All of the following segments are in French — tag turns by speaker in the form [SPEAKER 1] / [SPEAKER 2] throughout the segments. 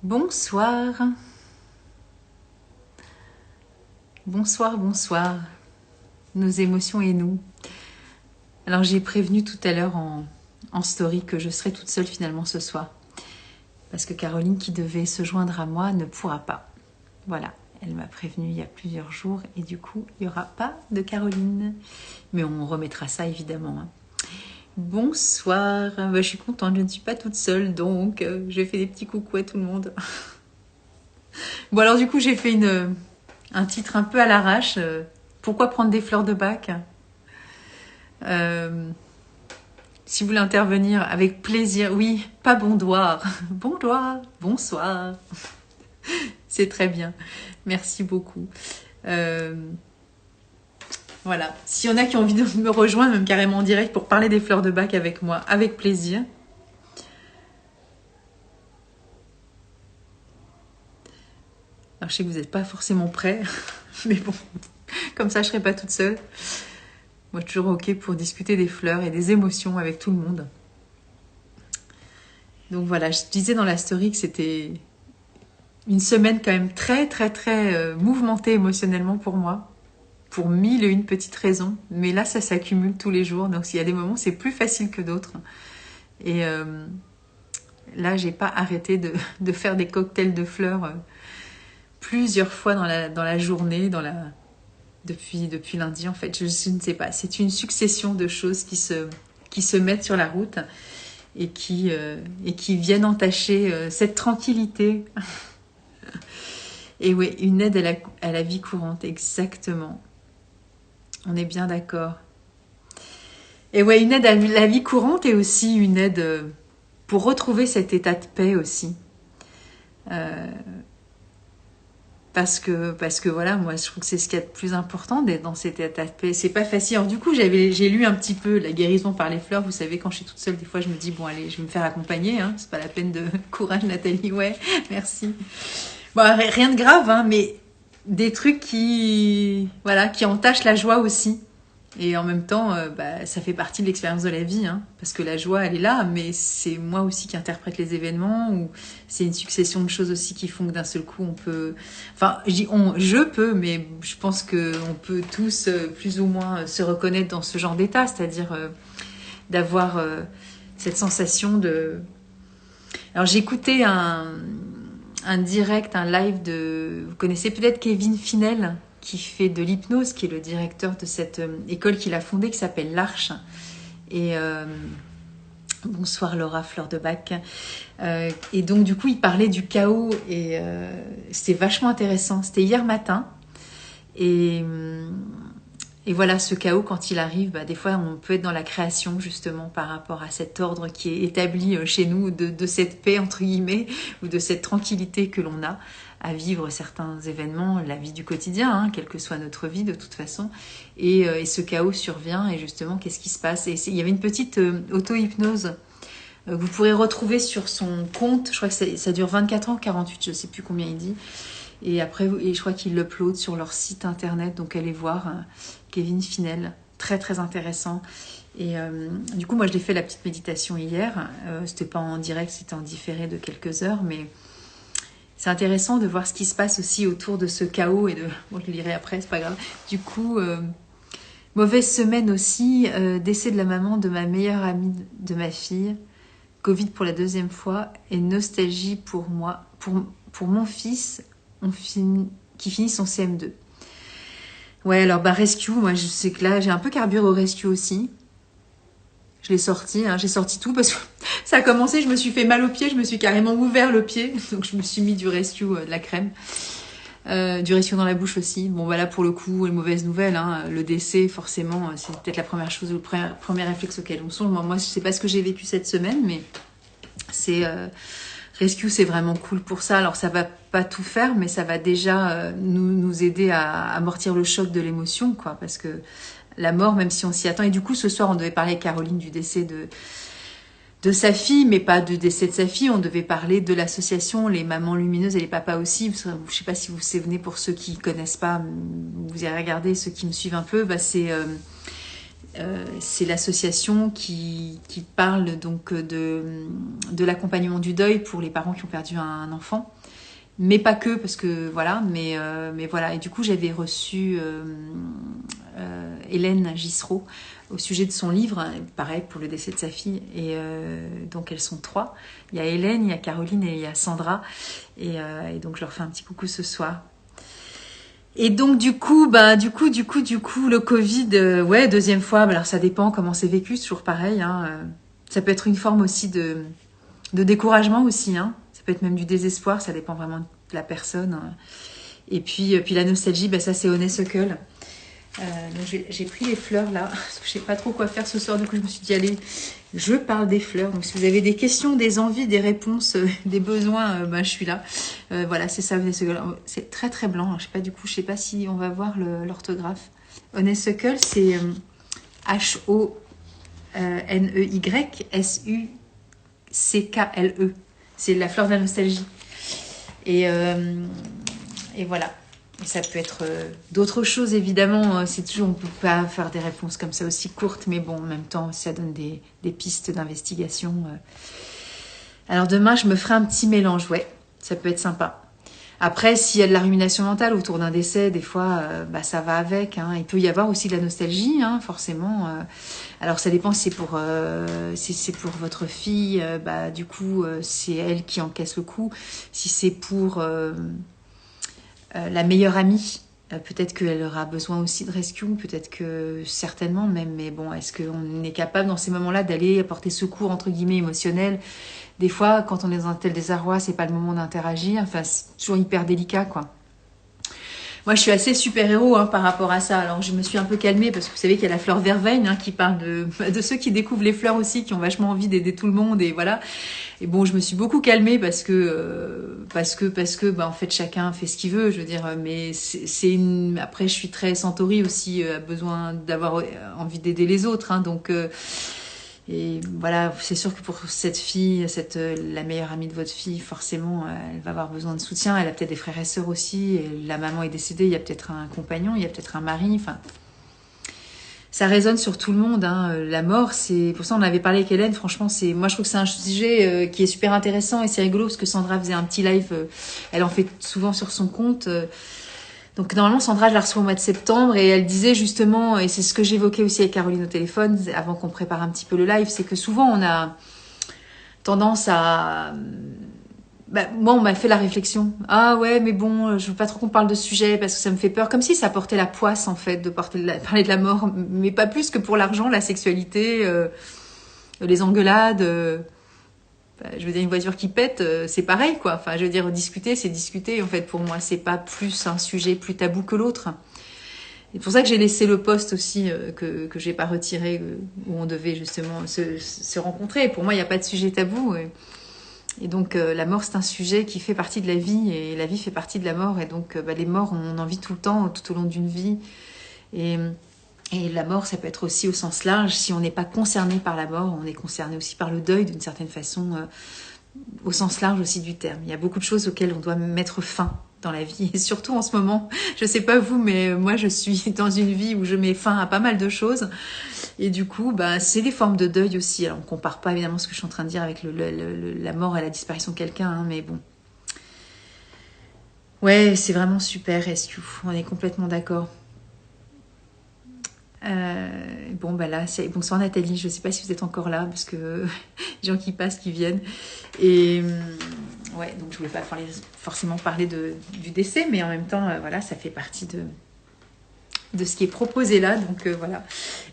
[SPEAKER 1] Bonsoir. Bonsoir, bonsoir. Nos émotions et nous. Alors j'ai prévenu tout à l'heure en story que je serai toute seule finalement ce soir. Parce que Caroline qui devait se joindre à moi ne pourra pas. Voilà, elle m'a prévenu il y a plusieurs jours et du coup il n'y aura pas de Caroline. Mais on remettra ça évidemment. Bonsoir, je suis contente, je ne suis pas toute seule donc je fais des petits coucou à tout le monde. Bon alors du coup j'ai fait un titre un peu à l'arrache. Pourquoi prendre des fleurs de bac? Si vous voulez intervenir, avec plaisir. Oui, pas bondoir. Bondoir, bonsoir. C'est très bien. Merci beaucoup. Voilà. S'il y en a qui ont envie de me rejoindre, même carrément en direct, pour parler des fleurs de bac avec moi, avec plaisir. Alors, je sais que vous n'êtes pas forcément prêts, mais bon, comme ça, je ne serai pas toute seule. Moi, toujours OK pour discuter des fleurs et des émotions avec tout le monde. Donc voilà, je disais dans la story que c'était une semaine quand même très, très, très mouvementée émotionnellement pour moi, pour mille et une petites raisons. Mais là, ça s'accumule tous les jours. Donc, s'il y a des moments, c'est plus facile que d'autres. Et là, j'ai pas arrêté de faire des cocktails de fleurs plusieurs fois dans la journée, depuis lundi en fait. Je ne sais pas. C'est une succession de choses qui se mettent sur la route et qui viennent entacher cette tranquillité. Et oui, une aide à la vie courante, exactement. On est bien d'accord. Et ouais, une aide à la vie courante et aussi une aide pour retrouver cet état de paix aussi. Parce que voilà, moi je trouve que c'est ce qu'il y a de plus important d'être dans cet état de paix. C'est pas facile. Alors du coup, j'ai lu un petit peu La guérison par les fleurs. Vous savez, quand je suis toute seule, des fois je me dis, bon allez, je vais me faire accompagner. Hein. C'est pas la peine de... Courage Nathalie, ouais, merci. Bon, rien de grave, hein, mais des trucs qui entachent la joie aussi. Et en même temps, ça fait partie de l'expérience de la vie, hein, parce que la joie, elle est là, mais c'est moi aussi qui interprète les événements, ou c'est une succession de choses aussi qui font que d'un seul coup, on peut... Enfin, je peux, mais je pense qu'on peut tous plus ou moins se reconnaître dans ce genre d'état, c'est-à-dire d'avoir cette sensation de... Alors, j'écoutais un direct, un live de... Vous connaissez peut-être Kevin Finel, qui fait de l'hypnose, qui est le directeur de cette école qu'il a fondée, qui s'appelle l'Arche. Et bonsoir Laura, fleur de bac. Et donc du coup, il parlait du chaos et c'était vachement intéressant. C'était hier matin. Et voilà, ce chaos, quand il arrive, des fois, on peut être dans la création, justement, par rapport à cet ordre qui est établi chez nous, de cette paix, entre guillemets, ou de cette tranquillité que l'on a à vivre certains événements, la vie du quotidien, hein, quelle que soit notre vie, de toute façon. Et ce chaos survient, et justement, qu'est-ce qui se passe? Et il y avait une petite auto-hypnose que vous pourrez retrouver sur son compte. Je crois que ça dure 24 ans, 48, je ne sais plus combien il dit. Et après, je crois qu'ils l'uploadent sur leur site internet, donc allez voir Kevin Finel, très très intéressant. Et du coup, moi je l'ai fait la petite méditation hier. C'était pas en direct, c'était en différé de quelques heures, mais c'est intéressant de voir ce qui se passe aussi autour de ce chaos et de... Bon, je le lirai après, c'est pas grave. Du coup, mauvaise semaine aussi, décès de la maman de ma meilleure amie de ma fille, Covid pour la 2e fois et nostalgie pour moi, pour mon fils qui finit son CM2. Ouais, alors Rescue, moi je sais que là j'ai un peu carburé au Rescue aussi. Je l'ai sorti, hein, j'ai sorti tout parce que ça a commencé, je me suis fait mal au pied, je me suis carrément ouvert le pied, donc je me suis mis du Rescue, de la crème. Du Rescue dans la bouche aussi. Bon voilà, pour le coup, une mauvaise nouvelle, hein, le décès forcément, c'est peut-être la première chose, le premier réflexe auquel on songe. Moi je sais pas ce que j'ai vécu cette semaine, mais c'est... Rescue, c'est vraiment cool pour ça. Alors, ça va pas tout faire, mais ça va déjà nous aider à amortir le choc de l'émotion, quoi. Parce que la mort, même si on s'y attend... Et du coup, ce soir, on devait parler avec Caroline du décès de sa fille, mais pas du décès de sa fille. On devait parler de l'association Les Mamans Lumineuses et les Papas aussi. Parce que, je sais pas si vous vous souvenez, pour ceux qui connaissent pas, vous irez regarder, ceux qui me suivent un peu, c'est l'association qui parle donc de de l'accompagnement du deuil pour les parents qui ont perdu un enfant. Mais pas que, parce que voilà, mais voilà. Et du coup, j'avais reçu Hélène Gissereau au sujet de son livre, pareil, pour le décès de sa fille. Et donc, elles sont 3. Il y a Hélène, il y a Caroline et il y a Sandra. Et donc, je leur fais un petit coucou ce soir. Et donc, du coup, le Covid, ouais, deuxième fois, alors ça dépend comment c'est vécu, c'est toujours pareil. Hein, ça peut être une forme aussi de découragement aussi, hein. Ça peut être même du désespoir, ça dépend vraiment de la personne. Et puis la nostalgie, ça c'est Honeysuckle. Donc j'ai pris les fleurs là, parce que je sais pas trop quoi faire ce soir, du coup je me suis dit allez, je parle des fleurs. Donc si vous avez des questions, des envies, des réponses, des besoins, je suis là. Voilà, c'est ça Honeysuckle. C'est très très blanc, alors, je sais pas si on va voir l'orthographe. Honeysuckle, c'est H-O-N-E-Y-S-U-C-K-L-E. C'est la fleur de la nostalgie. Et voilà. Et ça peut être d'autres choses, évidemment. C'est toujours, on ne peut pas faire des réponses comme ça aussi courtes, mais bon, en même temps, ça donne des pistes d'investigation. Alors demain, je me ferai un petit mélange, ouais. Ça peut être sympa. Après, s'il y a de la rumination mentale autour d'un décès, des fois, ça va avec. Hein. Il peut y avoir aussi de la nostalgie, hein, forcément. Alors, ça dépend si c'est pour votre fille, du coup, c'est elle qui encaisse le coup. Si c'est pour la meilleure amie, peut-être qu'elle aura besoin aussi de rescue, peut-être que certainement même. Mais bon, est-ce qu'on est capable dans ces moments-là d'aller apporter secours, entre guillemets, émotionnel ? Des fois, quand on est dans un tel désarroi, c'est pas le moment d'interagir. Enfin, c'est toujours hyper délicat, quoi. Moi, je suis assez super-héros par rapport à ça. Alors, je me suis un peu calmée parce que vous savez qu'il y a la fleur verveine qui parle de ceux qui découvrent les fleurs aussi, qui ont vachement envie d'aider tout le monde. Et voilà. Et bon, je me suis beaucoup calmée parce que en fait, chacun fait ce qu'il veut. Je veux dire, mais après, je suis très Centauri aussi, besoin d'avoir envie d'aider les autres. Donc... Et voilà, c'est sûr que pour cette fille, la meilleure amie de votre fille, forcément, elle va avoir besoin de soutien. Elle a peut-être des frères et sœurs aussi. Et la maman est décédée, il y a peut-être un compagnon, il y a peut-être un mari. Enfin, ça résonne sur tout le monde. La mort, c'est pour ça on avait parlé avec Hélène. Franchement, moi je trouve que c'est un sujet qui est super intéressant et c'est rigolo parce que Sandra faisait un petit live. Elle en fait souvent sur son compte. Donc normalement Sandra je la reçois au mois de septembre et elle disait justement, et c'est ce que j'évoquais aussi avec Caroline au téléphone avant qu'on prépare un petit peu le live, c'est que souvent on a tendance à... moi on m'a fait la réflexion, ah ouais mais bon je veux pas trop qu'on parle de ce sujet parce que ça me fait peur, comme si ça portait la poisse en fait de parler de la mort, mais pas plus que pour l'argent, la sexualité, les engueulades... je veux dire, une voiture qui pète, c'est pareil, quoi. Enfin, je veux dire, discuter, c'est discuter. En fait, pour moi, c'est pas plus un sujet plus tabou que l'autre. C'est pour ça que j'ai laissé le post aussi, que j'ai pas retiré, où on devait justement se rencontrer. Pour moi, il n'y a pas de sujet tabou. Et donc, la mort, c'est un sujet qui fait partie de la vie, et la vie fait partie de la mort. Et donc, les morts, on en vit tout le temps, tout au long d'une vie. Et la mort, ça peut être aussi au sens large. Si on n'est pas concerné par la mort, on est concerné aussi par le deuil d'une certaine façon, au sens large aussi du terme. Il y a beaucoup de choses auxquelles on doit mettre fin dans la vie. Et surtout en ce moment, je sais pas vous, mais moi je suis dans une vie où je mets fin à pas mal de choses. Et du coup, c'est des formes de deuil aussi. Alors on compare pas évidemment ce que je suis en train de dire avec la mort et la disparition de quelqu'un, mais bon. Ouais, c'est vraiment super, Rescue. On est complètement d'accord. Là, bonsoir Nathalie, je sais pas si vous êtes encore là parce que les gens qui passent, qui viennent. Et ouais, donc je voulais pas forcément parler du décès, mais en même temps, voilà, ça fait partie de ce qui est proposé là. Donc voilà.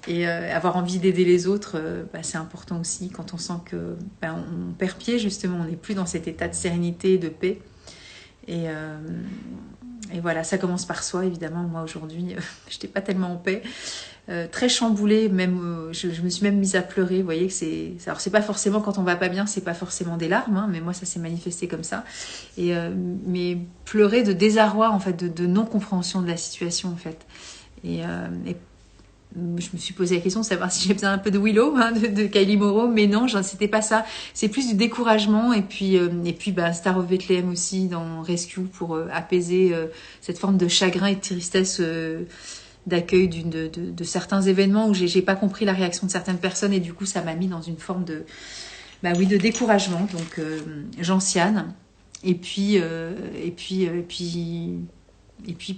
[SPEAKER 1] Et avoir envie d'aider les autres, c'est important aussi quand on sent que on perd pied, justement, on n'est plus dans cet état de sérénité, de paix. Et voilà, ça commence par soi, évidemment. Moi, aujourd'hui, je n'étais pas tellement en paix. Très chamboulée, même je me suis même mise à pleurer. Vous voyez que alors c'est pas forcément quand on va pas bien, c'est pas forcément des larmes, mais moi ça s'est manifesté comme ça. Et mais pleurer de désarroi en fait, de non compréhension de la situation en fait. Et je me suis posé la question de savoir si j'ai besoin un peu de Willow, de Kylie Moreau, mais non, c'était pas ça. C'est plus du découragement et puis Star of Bethlehem aussi dans Rescue pour apaiser cette forme de chagrin et de tristesse d'accueil de certains événements où j'ai pas compris la réaction de certaines personnes et du coup ça m'a mis dans une forme bah oui, de découragement, donc gentiane, et puis,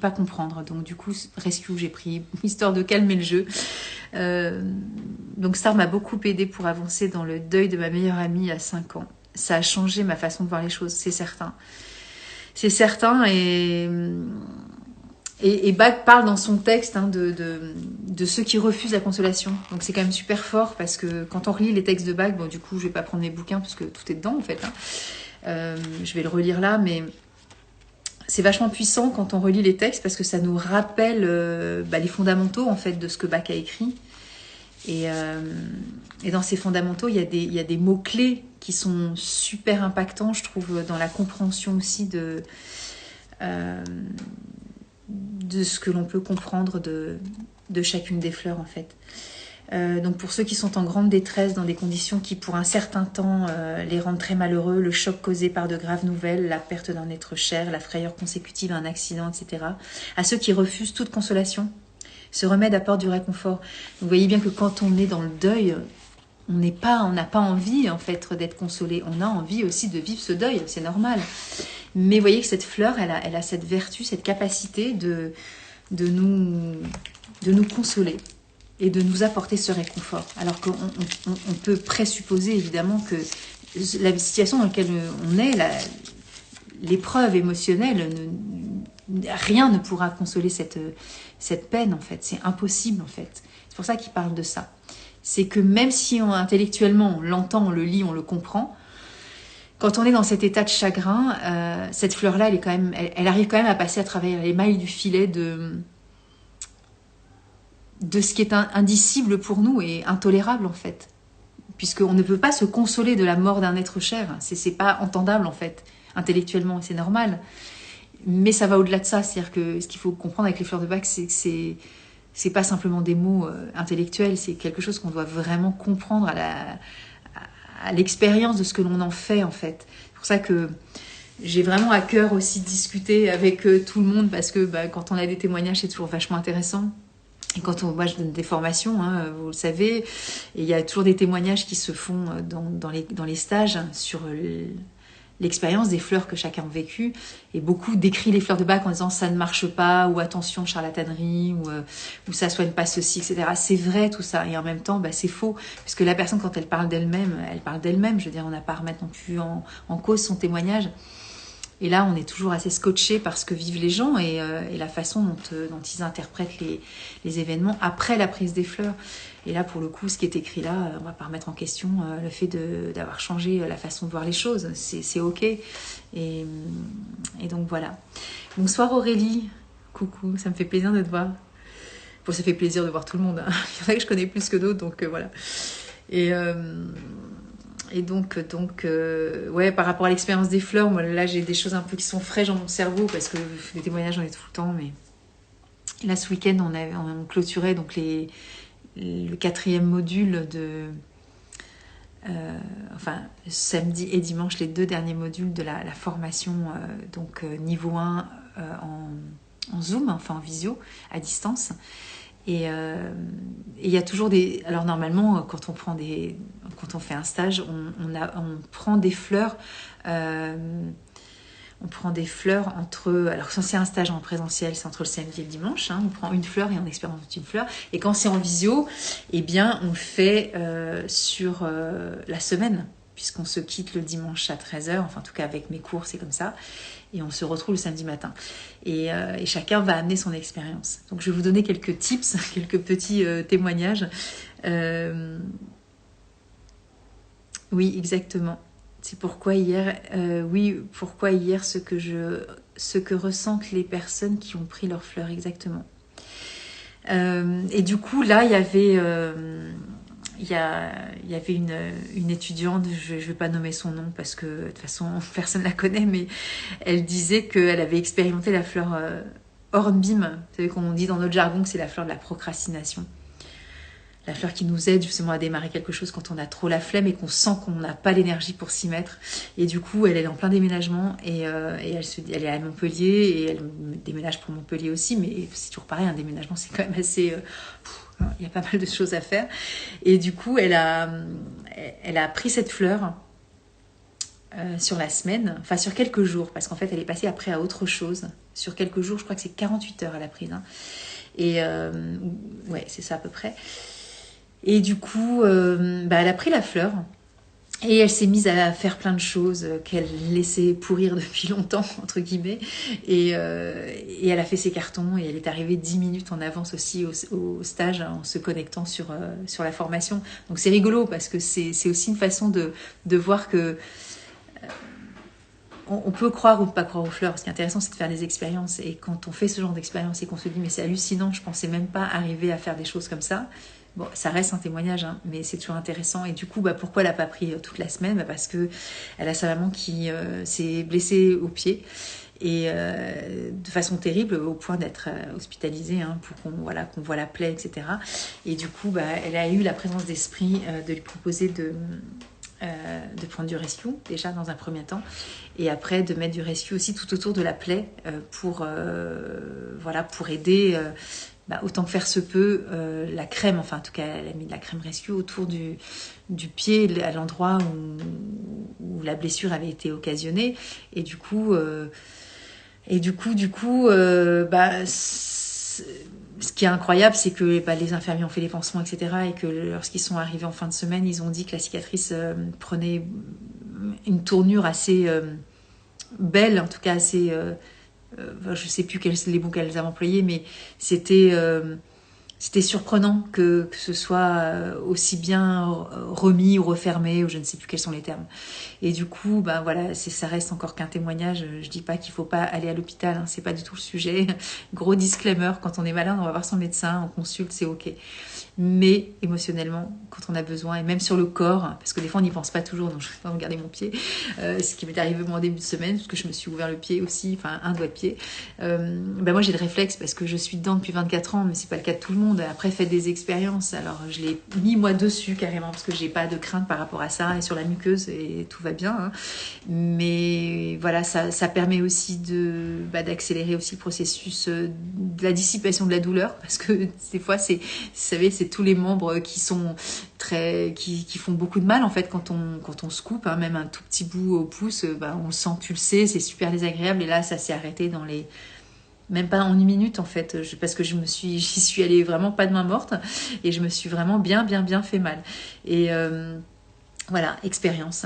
[SPEAKER 1] pas comprendre. Donc du coup, rescue, j'ai pris, histoire de calmer le jeu. Donc ça m'a beaucoup aidé pour avancer dans le deuil de ma meilleure amie à 5 ans. Ça a changé ma façon de voir les choses, c'est certain. C'est certain, et Bach parle dans son texte de ceux qui refusent la consolation. Donc c'est quand même super fort, parce que quand on relit les textes de Bach, bon du coup je vais pas prendre mes bouquins parce que tout est dedans en fait. Je vais le relire là, mais c'est vachement puissant quand on relit les textes, parce que ça nous rappelle les fondamentaux en fait de ce que Bach a écrit. Et dans ces fondamentaux, il y a des mots-clés qui sont super impactants, je trouve, dans la compréhension aussi de ce que l'on peut comprendre de chacune des fleurs, en fait. Donc pour ceux qui sont en grande détresse, dans des conditions qui pour un certain temps les rendent très malheureux, le choc causé par de graves nouvelles, la perte d'un être cher, la frayeur consécutive à un accident, etc. À ceux qui refusent toute consolation, ce remède apporte du réconfort. Vous voyez bien que quand on est dans le deuil, on n'a pas envie en fait d'être consolé. On a envie aussi de vivre ce deuil, c'est normal. Mais vous voyez que cette fleur, elle a cette vertu, cette capacité de nous consoler et de nous apporter ce réconfort. Alors qu'on peut présupposer évidemment que la situation dans laquelle on est, l'épreuve émotionnelle, rien ne pourra consoler cette peine en fait. C'est impossible en fait. C'est pour ça qu'il parle de ça. C'est que même si intellectuellement on l'entend, on le lit, on le comprend, quand on est dans cet état de chagrin, cette fleur-là, elle arrive quand même à passer à travers les mailles du filet de ce qui est indicible pour nous et intolérable en fait. Puisqu'on ne peut pas se consoler de la mort d'un être cher. C'est pas entendable en fait, intellectuellement, c'est normal. Mais ça va au-delà de ça. C'est-à-dire que ce qu'il faut comprendre avec les fleurs de Bach, c'est que c'est pas simplement des mots intellectuels, c'est quelque chose qu'on doit vraiment comprendre à l'expérience de ce que l'on en fait en fait. C'est pour ça que j'ai vraiment à cœur aussi de discuter avec tout le monde, parce que quand on a des témoignages, c'est toujours vachement intéressant. Et moi je donne des formations, vous le savez, et il y a toujours des témoignages qui se font dans les stages sur l'expérience des fleurs que chacun a vécues. Et beaucoup décrit les fleurs de Bach en disant ça ne marche pas, ou attention charlatanerie, ou ça soigne pas ceci, etc. C'est vrai tout ça, et en même temps c'est faux, puisque la personne quand elle parle d'elle-même, je veux dire, on n'a pas à remettre non plus en cause son témoignage. Et là, on est toujours assez scotché par ce que vivent les gens et la façon dont ils interprètent les événements après la prise des fleurs. Et là, pour le coup, ce qui est écrit là, on ne va pas remettre en question le fait d'avoir changé la façon de voir les choses. C'est OK. Et donc, voilà. Bonsoir Aurélie. Coucou, ça me fait plaisir de te voir. Bon, ça fait plaisir de voir tout le monde. Il y en a que je connais plus que d'autres, donc voilà. Et donc ouais, par rapport à l'expérience des fleurs, moi là j'ai des choses un peu qui sont fraîches dans mon cerveau, parce que des témoignages j'en ai tout le temps, mais là ce week-end on clôturait donc le 4e module de samedi et dimanche, les 2 derniers modules de la formation niveau 1 en Zoom, enfin en visio, à distance. Et il y a toujours des... Alors normalement, quand on fait un stage, on prend des fleurs. On prend des fleurs entre... Alors quand c'est un stage en présentiel, c'est entre le samedi et le dimanche. On prend une fleur et on expérimente une fleur. Et quand c'est en visio, eh bien on le fait sur la semaine, puisqu'on se quitte le dimanche à 13h. Enfin en tout cas avec mes cours, c'est comme ça. Et on se retrouve le samedi matin. Et chacun va amener son expérience. Donc je vais vous donner quelques tips, quelques petits témoignages. Oui, exactement. C'est pourquoi hier, ce que ressentent les personnes qui ont pris leurs fleurs, exactement. Et du coup, là, il y avait une étudiante, je ne vais pas nommer son nom parce que de toute façon personne ne la connaît, mais elle disait qu'elle avait expérimenté la fleur hornbeam. Vous savez qu'on dit dans notre jargon que c'est la fleur de la procrastination. La fleur qui nous aide justement à démarrer quelque chose quand on a trop la flemme et qu'on sent qu'on n'a pas l'énergie pour s'y mettre. Et du coup, elle est en plein déménagement et elle est à Montpellier et elle déménage pour Montpellier aussi, mais c'est toujours pareil, un déménagement c'est quand même assez... Il y a pas mal de choses à faire. Et du coup, elle a pris cette fleur sur la semaine, enfin sur quelques jours, parce qu'en fait, elle est passée après à autre chose. Sur quelques jours, je crois que c'est 48 heures elle a prise. Hein. Et ouais, c'est ça à peu près. Et du coup, elle a pris la fleur. Et elle s'est mise à faire plein de choses qu'elle laissait pourrir depuis longtemps, entre guillemets. Et elle a fait ses cartons et elle est arrivée 10 minutes en avance aussi au stage en se connectant sur la formation. Donc c'est rigolo parce que c'est aussi une façon de voir que on peut croire ou pas croire aux fleurs. Ce qui est intéressant, c'est de faire des expériences. Et quand on fait ce genre d'expérience et qu'on se dit mais c'est hallucinant, je pensais même pas arriver à faire des choses comme ça. Bon, ça reste un témoignage, hein, mais c'est toujours intéressant. Et du coup, pourquoi elle n'a pas pris toute la semaine? Parce que elle a sa maman qui s'est blessée au pied et de façon terrible au point d'être hospitalisée hein, pour qu'on voit la plaie, etc. Et du coup, elle a eu la présence d'esprit de lui proposer de prendre du rescue déjà dans un premier temps et après de mettre du rescue aussi tout autour de la plaie pour aider autant que faire se peut la crème, enfin en tout cas elle a mis de la crème rescue autour du pied à l'endroit où la blessure avait été occasionnée et du coup ce qui est incroyable, c'est que les infirmiers ont fait les pansements, etc. Et que lorsqu'ils sont arrivés en fin de semaine, ils ont dit que la cicatrice prenait une tournure assez belle, en tout cas assez... je ne sais plus quels sont les mots qu'elles avaient employés, mais c'était surprenant que ce soit aussi bien remis ou refermé, ou je ne sais plus quels sont les termes. Et du coup, ça reste encore qu'un témoignage. Je dis pas qu'il faut pas aller à l'hôpital, hein, c'est pas du tout le sujet. Gros disclaimer, quand on est malade, on va voir son médecin, on consulte, c'est ok. Mais émotionnellement, quand on a besoin, et même sur le corps, parce que des fois on n'y pense pas toujours, donc je vais pas regarder mon pied, ce qui m'est arrivé moi en début de semaine, parce que je me suis ouvert le pied aussi, enfin un doigt de pied. Moi j'ai le réflexe parce que je suis dedans depuis 24 ans, mais c'est pas le cas de tout le monde. Après faites des expériences, alors je l'ai mis moi dessus carrément, parce que j'ai pas de crainte par rapport à ça, et sur la muqueuse, et tout va bien. Hein. Mais voilà, ça permet aussi d'accélérer aussi le processus de la dissipation de la douleur, parce que des fois vous savez, c'est tous les membres qui sont qui font beaucoup de mal en fait quand on se coupe, hein, même un tout petit bout au pouce, on le sent pulser, c'est super désagréable. Et là, ça s'est arrêté dans même pas en une minute en fait, parce que j'y suis allée vraiment pas de main morte et je me suis vraiment bien fait mal. Et voilà, expérience,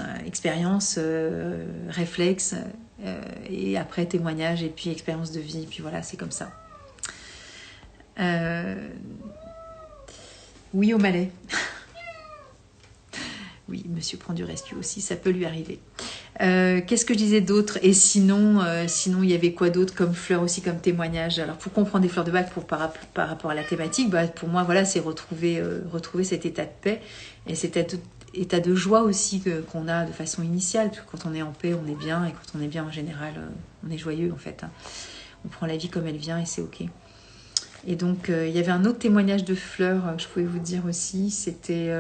[SPEAKER 1] réflexe, et après témoignage et puis expérience de vie. Et puis voilà, c'est comme ça. Oui au Malais. Oui, monsieur prend du rescue aussi, ça peut lui arriver. Qu'est-ce que je disais d'autre? Et sinon, il y avait quoi d'autre comme fleurs aussi, comme témoignage? Alors, pour comprendre des fleurs de bac par rapport à la thématique, pour moi, voilà, c'est retrouver cet état de paix et cet état de joie aussi qu'on a de façon initiale. Parce que quand on est en paix, on est bien, et quand on est bien, en général, on est joyeux, en fait. Hein. On prend la vie comme elle vient et c'est OK. Et donc, il y avait un autre témoignage de fleurs que je pouvais vous dire aussi. C'était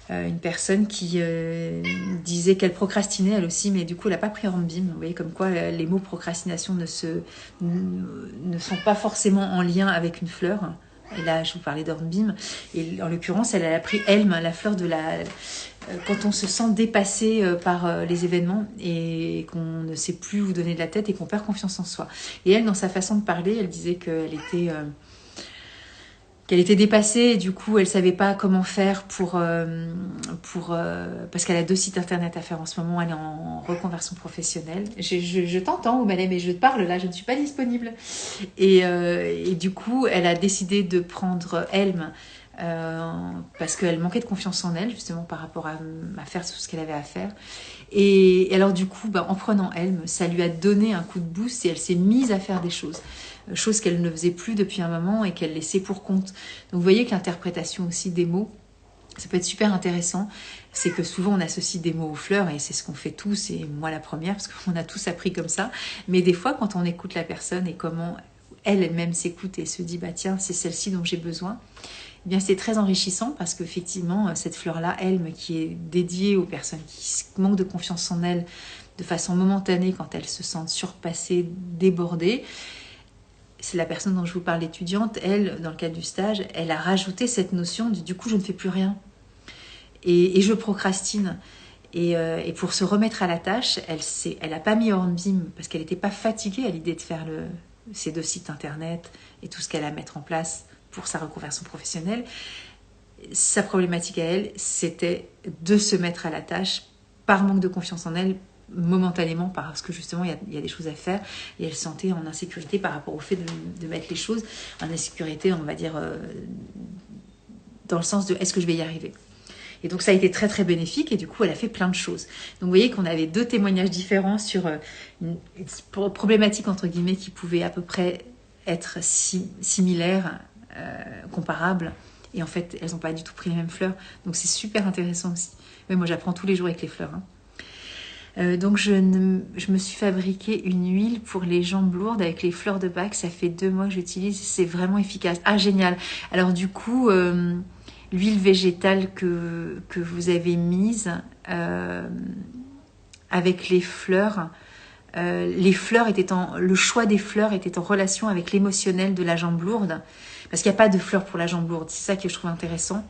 [SPEAKER 1] une personne qui disait qu'elle procrastinait elle aussi, mais du coup, elle n'a pas pris Hornbeam. Vous voyez, comme quoi les mots procrastination ne sont pas forcément en lien avec une fleur. Et là, je vous parlais d'Hornbeam. Et en l'occurrence, elle a pris Elm, la fleur de quand on se sent dépassé par les événements et qu'on ne sait plus où donner de la tête et qu'on perd confiance en soi. Et elle, dans sa façon de parler, elle disait qu'elle était dépassée et du coup elle savait pas comment faire parce qu'elle a 2 sites internet à faire en ce moment, elle est en reconversion professionnelle. Je t'entends, Oumalé, mais je te parle là, je ne suis pas disponible. Et du coup elle a décidé de prendre Elm parce qu'elle manquait de confiance en elle, justement par rapport à faire tout ce qu'elle avait à faire. Et alors du coup, en prenant Elm, ça lui a donné un coup de boost et elle s'est mise à faire des choses qu'elle ne faisait plus depuis un moment et qu'elle laissait pour compte. Donc vous voyez que l'interprétation aussi des mots, ça peut être super intéressant. C'est que souvent on associe des mots aux fleurs et c'est ce qu'on fait tous, et moi la première, parce qu'on a tous appris comme ça. Mais des fois, quand on écoute la personne et comment elle-même s'écoute et se dit tiens, c'est celle-ci dont j'ai besoin, eh bien c'est très enrichissant, parce qu'effectivement cette fleur-là, Elm, qui est dédiée aux personnes qui manquent de confiance en elles de façon momentanée, quand elles se sentent surpassées, débordées, c'est la personne dont je vous parle, l'étudiante, elle, dans le cadre du stage, elle a rajouté cette notion du coup, je ne fais plus rien. Et je procrastine. Et pour se remettre à la tâche, elle n'a pas mis Hornbeam parce qu'elle n'était pas fatiguée à l'idée de faire ces 2 sites internet et tout ce qu'elle a à mettre en place pour sa reconversion professionnelle. Sa problématique à elle, c'était de se mettre à la tâche par manque de confiance en elle, momentanément, parce que justement il y a des choses à faire, et elle se sentait en insécurité par rapport au fait de mettre les choses en insécurité, on va dire, dans le sens de est-ce que je vais y arriver. Et donc ça a été très très bénéfique, et du coup elle a fait plein de choses. Donc vous voyez qu'on avait 2 témoignages différents sur une problématique entre guillemets qui pouvait à peu près être similaires, comparables, et en fait elles n'ont pas du tout pris les mêmes fleurs. Donc c'est super intéressant aussi. Mais moi j'apprends tous les jours avec les fleurs. Donc je me suis fabriqué une huile pour les jambes lourdes avec les fleurs de Bach. Ça fait 2 mois que j'utilise, c'est vraiment efficace. Ah génial. Alors du coup... l'huile végétale que vous avez mise avec les fleurs le choix des fleurs était en relation avec l'émotionnel de la jambe lourde, parce qu'il n'y a pas de fleurs pour la jambe lourde. C'est ça que je trouve intéressant,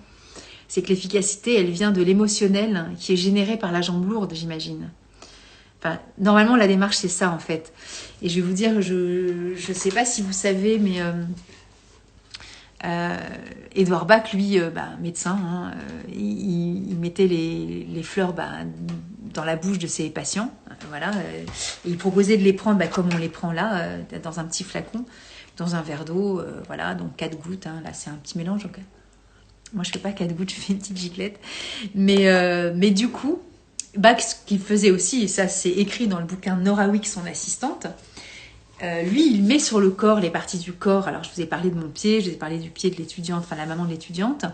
[SPEAKER 1] c'est que l'efficacité elle vient de l'émotionnel qui est généré par la jambe lourde, j'imagine. Enfin, normalement la démarche c'est ça en fait. Et je vais vous dire, je sais pas si vous savez, mais Edouard Bach, lui, médecin, hein, il mettait les fleurs dans la bouche de ses patients, voilà, et il proposait de les prendre comme on les prend là, dans un petit flacon, dans un verre d'eau, voilà, donc 4 gouttes, hein, là c'est un petit mélange, donc, moi je fais pas 4 gouttes, je fais une petite giclette, mais du coup, Bach, ce qu'il faisait aussi, et ça c'est écrit dans le bouquin Nora Wick, son assistante, lui, il met sur le corps les parties du corps. Alors, je vous ai parlé de mon pied, je vous ai parlé du pied de l'étudiante, enfin la maman de l'étudiante,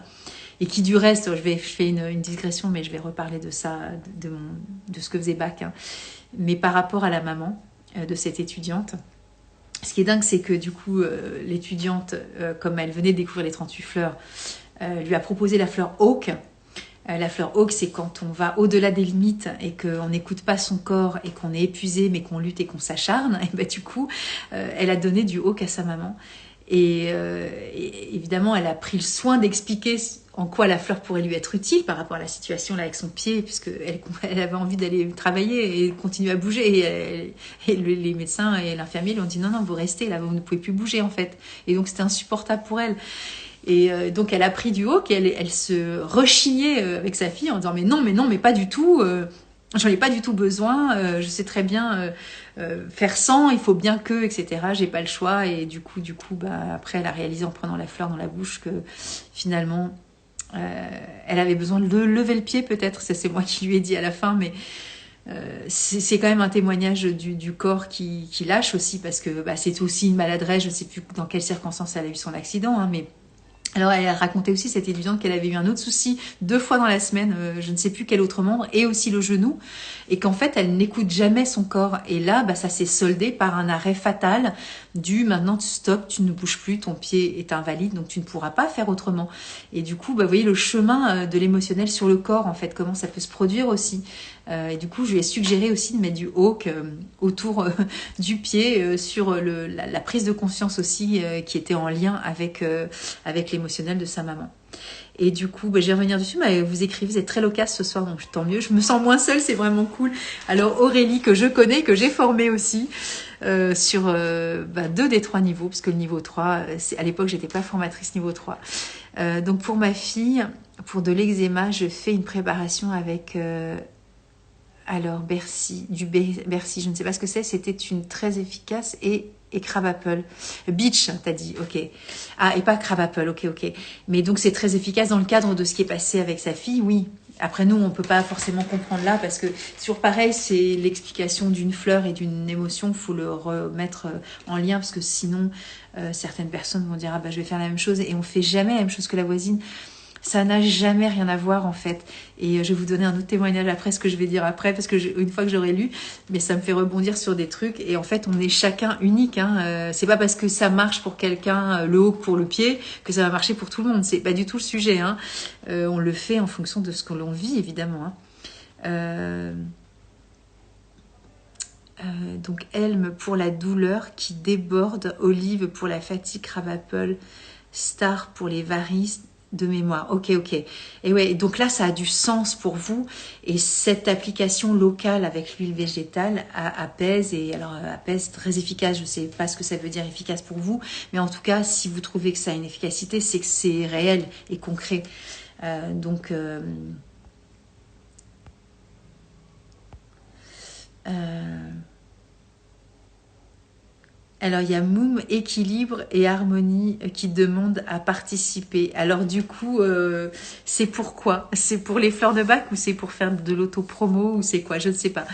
[SPEAKER 1] et qui du reste, je fais une digression, mais je vais reparler de ça, de ce que faisait Bach, hein. Mais par rapport à la maman de cette étudiante, ce qui est dingue, c'est que du coup, l'étudiante, comme elle venait de découvrir les 38 fleurs, lui a proposé la fleur Oak. La fleur Oak, c'est quand on va au-delà des limites et qu'on n'écoute pas son corps et qu'on est épuisé, mais qu'on lutte et qu'on s'acharne. Et du coup, elle a donné du Oak à sa maman. Et évidemment, elle a pris le soin d'expliquer en quoi la fleur pourrait lui être utile par rapport à la situation là avec son pied, puisqu'elle avait envie d'aller travailler et continuer à bouger. Et les médecins et l'infirmier lui ont dit non, vous restez là, vous ne pouvez plus bouger en fait. Et donc, c'était insupportable pour elle. Et donc elle a pris du Oak et elle se rechignait avec sa fille en disant mais non, mais pas du tout, j'en ai pas du tout besoin, je sais très bien faire sans, il faut bien que, etc. J'ai pas le choix. Et du coup après elle a réalisé en prenant la fleur dans la bouche que finalement elle avait besoin de lever le pied peut-être, ça c'est moi qui lui ai dit à la fin, mais c'est quand même un témoignage du corps qui lâche aussi, parce que c'est aussi une maladresse, je ne sais plus dans quelles circonstances elle a eu son accident, hein, mais alors elle a raconté aussi, cette étudiante, qu'elle avait eu un autre souci 2 fois dans la semaine, je ne sais plus quel autre membre, et aussi le genou, et qu'en fait elle n'écoute jamais son corps. Et là ça s'est soldé par un arrêt fatal maintenant stop, tu ne bouges plus, ton pied est invalide, donc tu ne pourras pas faire autrement. Et du coup vous voyez le chemin de l'émotionnel sur le corps, en fait, comment ça peut se produire aussi. Et du coup je lui ai suggéré aussi de mettre du Oak autour du pied, sur la prise de conscience aussi, qui était en lien avec l'émotionnel de sa maman. Et du coup, je vais revenir dessus. Vous écrivez, vous êtes très loquace ce soir, donc tant mieux. Je me sens moins seule, c'est vraiment cool. Alors Aurélie, que je connais, que j'ai formée aussi sur 2 des 3 niveaux, parce que le niveau 3, à l'époque, j'étais pas formatrice niveau 3. Donc pour ma fille, pour de l'eczéma, je fais une préparation avec Bercy, Bercy, je ne sais pas ce que c'est. C'était une très efficace et crab apple. Beach, t'as dit, ok. Ah, et pas crab apple, ok. Mais donc c'est très efficace dans le cadre de ce qui est passé avec sa fille, oui. Après nous, on peut pas forcément comprendre là, parce que toujours pareil, c'est l'explication d'une fleur et d'une émotion, faut le remettre en lien, parce que sinon, certaines personnes vont dire, je vais faire la même chose, et on fait jamais la même chose que la voisine. Ça n'a jamais rien à voir en fait. Et je vais vous donner un autre témoignage après, ce que je vais dire après, parce que une fois que j'aurai lu, mais ça me fait rebondir sur des trucs. Et en fait, on est chacun unique, hein. C'est pas parce que ça marche pour quelqu'un, le haut pour le pied, que ça va marcher pour tout le monde. C'est pas du tout le sujet, hein. On le fait en fonction de ce que l'on vit, évidemment, hein. Donc Elme pour la douleur qui déborde, Olive pour la fatigue, Crabapple, Star pour les varices de mémoire. Ok. Et ouais, donc là ça a du sens pour vous et cette application locale avec l'huile végétale apaise et alors apaise très efficace. Je sais pas ce que ça veut dire efficace pour vous, mais en tout cas si vous trouvez que ça a une efficacité, c'est que c'est réel et concret. Donc alors, il y a Moum, équilibre et harmonie qui demandent à participer. Alors, du coup, c'est pourquoi? C'est pour les fleurs de bac ou c'est pour faire de l'auto-promo ou c'est quoi? Je ne sais pas.